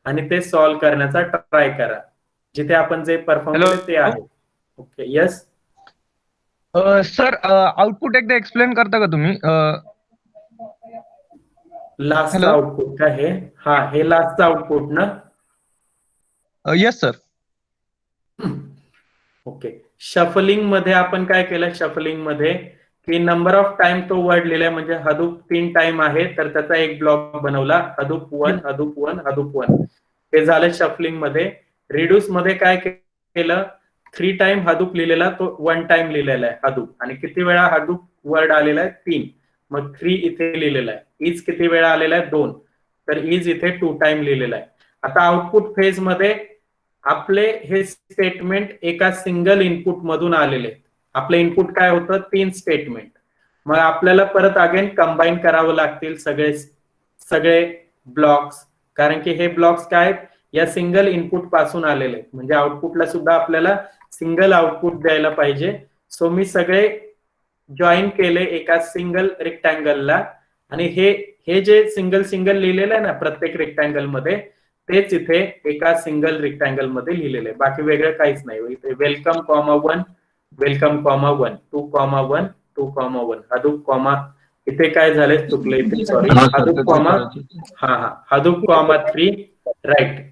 आणि ते सॉल्व्ह करण्याचा ट्राय करा. जिथे आपण जे परफॉर्म केले ते आहे. ओके, यस सर, आउटपुट एकदा एक्सप्लेन करता का तुम्ही? लास्ट आउटपुट का हे? हा, हे लास्ट आउटपुट ना? Yes sir. ओके, शफलिंग मध्ये आपण काय केलं? शफलिंग मध्ये की नंबर ऑफ टाइम तो वर्ड लिहिलाय, म्हणजे हदूप 3 टाइम आहे तर त्याचा एक ब्लॉक बनवला, हदूप 1 हदूप 1 हदूप 1. हे झालं शफलिंग मध्ये. रिड्यूस मध्ये काय केलं? 3 टाइम हदूप लिहिलेला तो 1 टाइम लिहिलेला आहे हदूप. आणि किती वेळा हदूप वर्ड आलेला आहे? 3. मग 3 इथे लिहिलेला आहे. इज किती वेळा आलेला आहे? 2. तर इज इथे 2 टाइम लिहिलेला आहे. आता आउटपुट फेज मध्ये आपले हे स्टेटमेंट एका सिंगल इनपुट मधून आलेले. आपलं इनपुट काय होतं? 3 स्टेटमेंट. मग आपल्याला परत अगेन कंबाईन करावं लागतील सगळे ब्लॉक्स, कारण की हे ब्लॉक्स काय आहेत? या सिंगल इनपुट पासून आलेले, म्हणजे आउटपुटला सुद्धा आपल्याला सिंगल आउटपुट द्यायला पाहिजे. सो मी सगळे जॉईन केले एका सिंगल रेक्टँगलला, आणि हे जे सिंगल लिहिलेलं आहे ना प्रत्येक रेक्टँगल मध्ये, तेच इथे एका सिंगल रेक्टँगल मध्ये लिहिलेलं आहे. बाकी वेगळं काहीच नाही. इथे welcome comma 1 welcome comma 1 2 comma 1 2 comma 1 Hadoop comma, इथे काय झाले? चुकलं इथे, sorry. Hadoop comma Hadoop comma 3 right,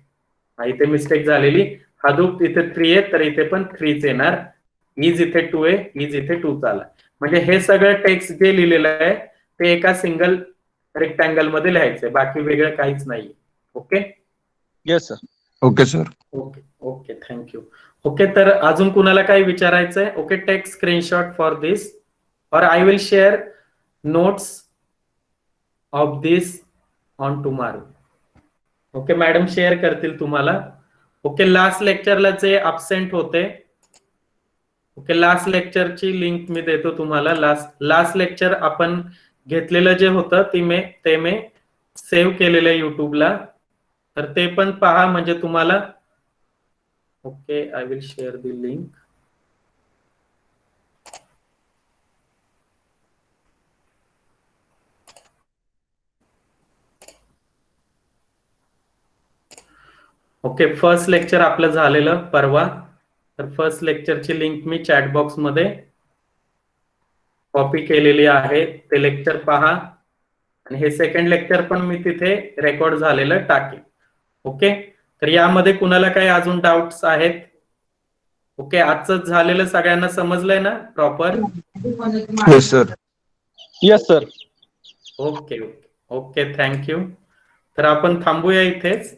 इथे मिस्टेक झालेली. हदूप इथे 3 आहे तर इथे पण 3च येणार. इज इथे 2 आहे, इज इथे 2 आला. म्हणजे हे सगळं टेक्स्ट जे लिहिलेलं आहे ते एका सिंगल रेक्टँगल मध्ये लिहायचंय, बाकी वेगळं काहीच नाही. Okay, yes sir. Okay sir. Okay okay, thank you. Okay, तर अजून कुणाला काही विचारायचंय? ओके, टेक स्क्रीनशॉट फॉर दिस और I will share notes of this on tomorrow. Okay, madam share करतील तुम्हाला. ओके, लास्ट लेक्चरला जे अब्सेंट होते, ओके, लास्ट लेक्चरची लिंक मी देतो तुम्हाला. लास्ट लेक्चर आपण घेतलेलं जे होतं ते मी सेव्ह केलेलं आहे युट्यूबला, तर ते पण पहा म्हणजे तुम्हाला. Okay, I will share the link. Okay, first lecture आपलं झालेलं परवा, तर फर्स्ट लेक्चरची लिंक मी चॅट बॉक्स मध्ये कॉपी केलेली आहे. ते लेक्चर पहा, आणि हे सेकंड लेक्चर पण मी तिथे रेकॉर्ड झालेलं टाकेल. ओके, तर यामध्ये कुणाला काही अजून डाऊट्स आहेत? ओके, आजचं झालेलं सगळ्यांना समजलंय ना proper? Yes sir. Yes sir. Okay okay okay, thank you. तर आपण थांबूया इथेच.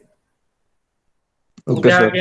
Okay sir.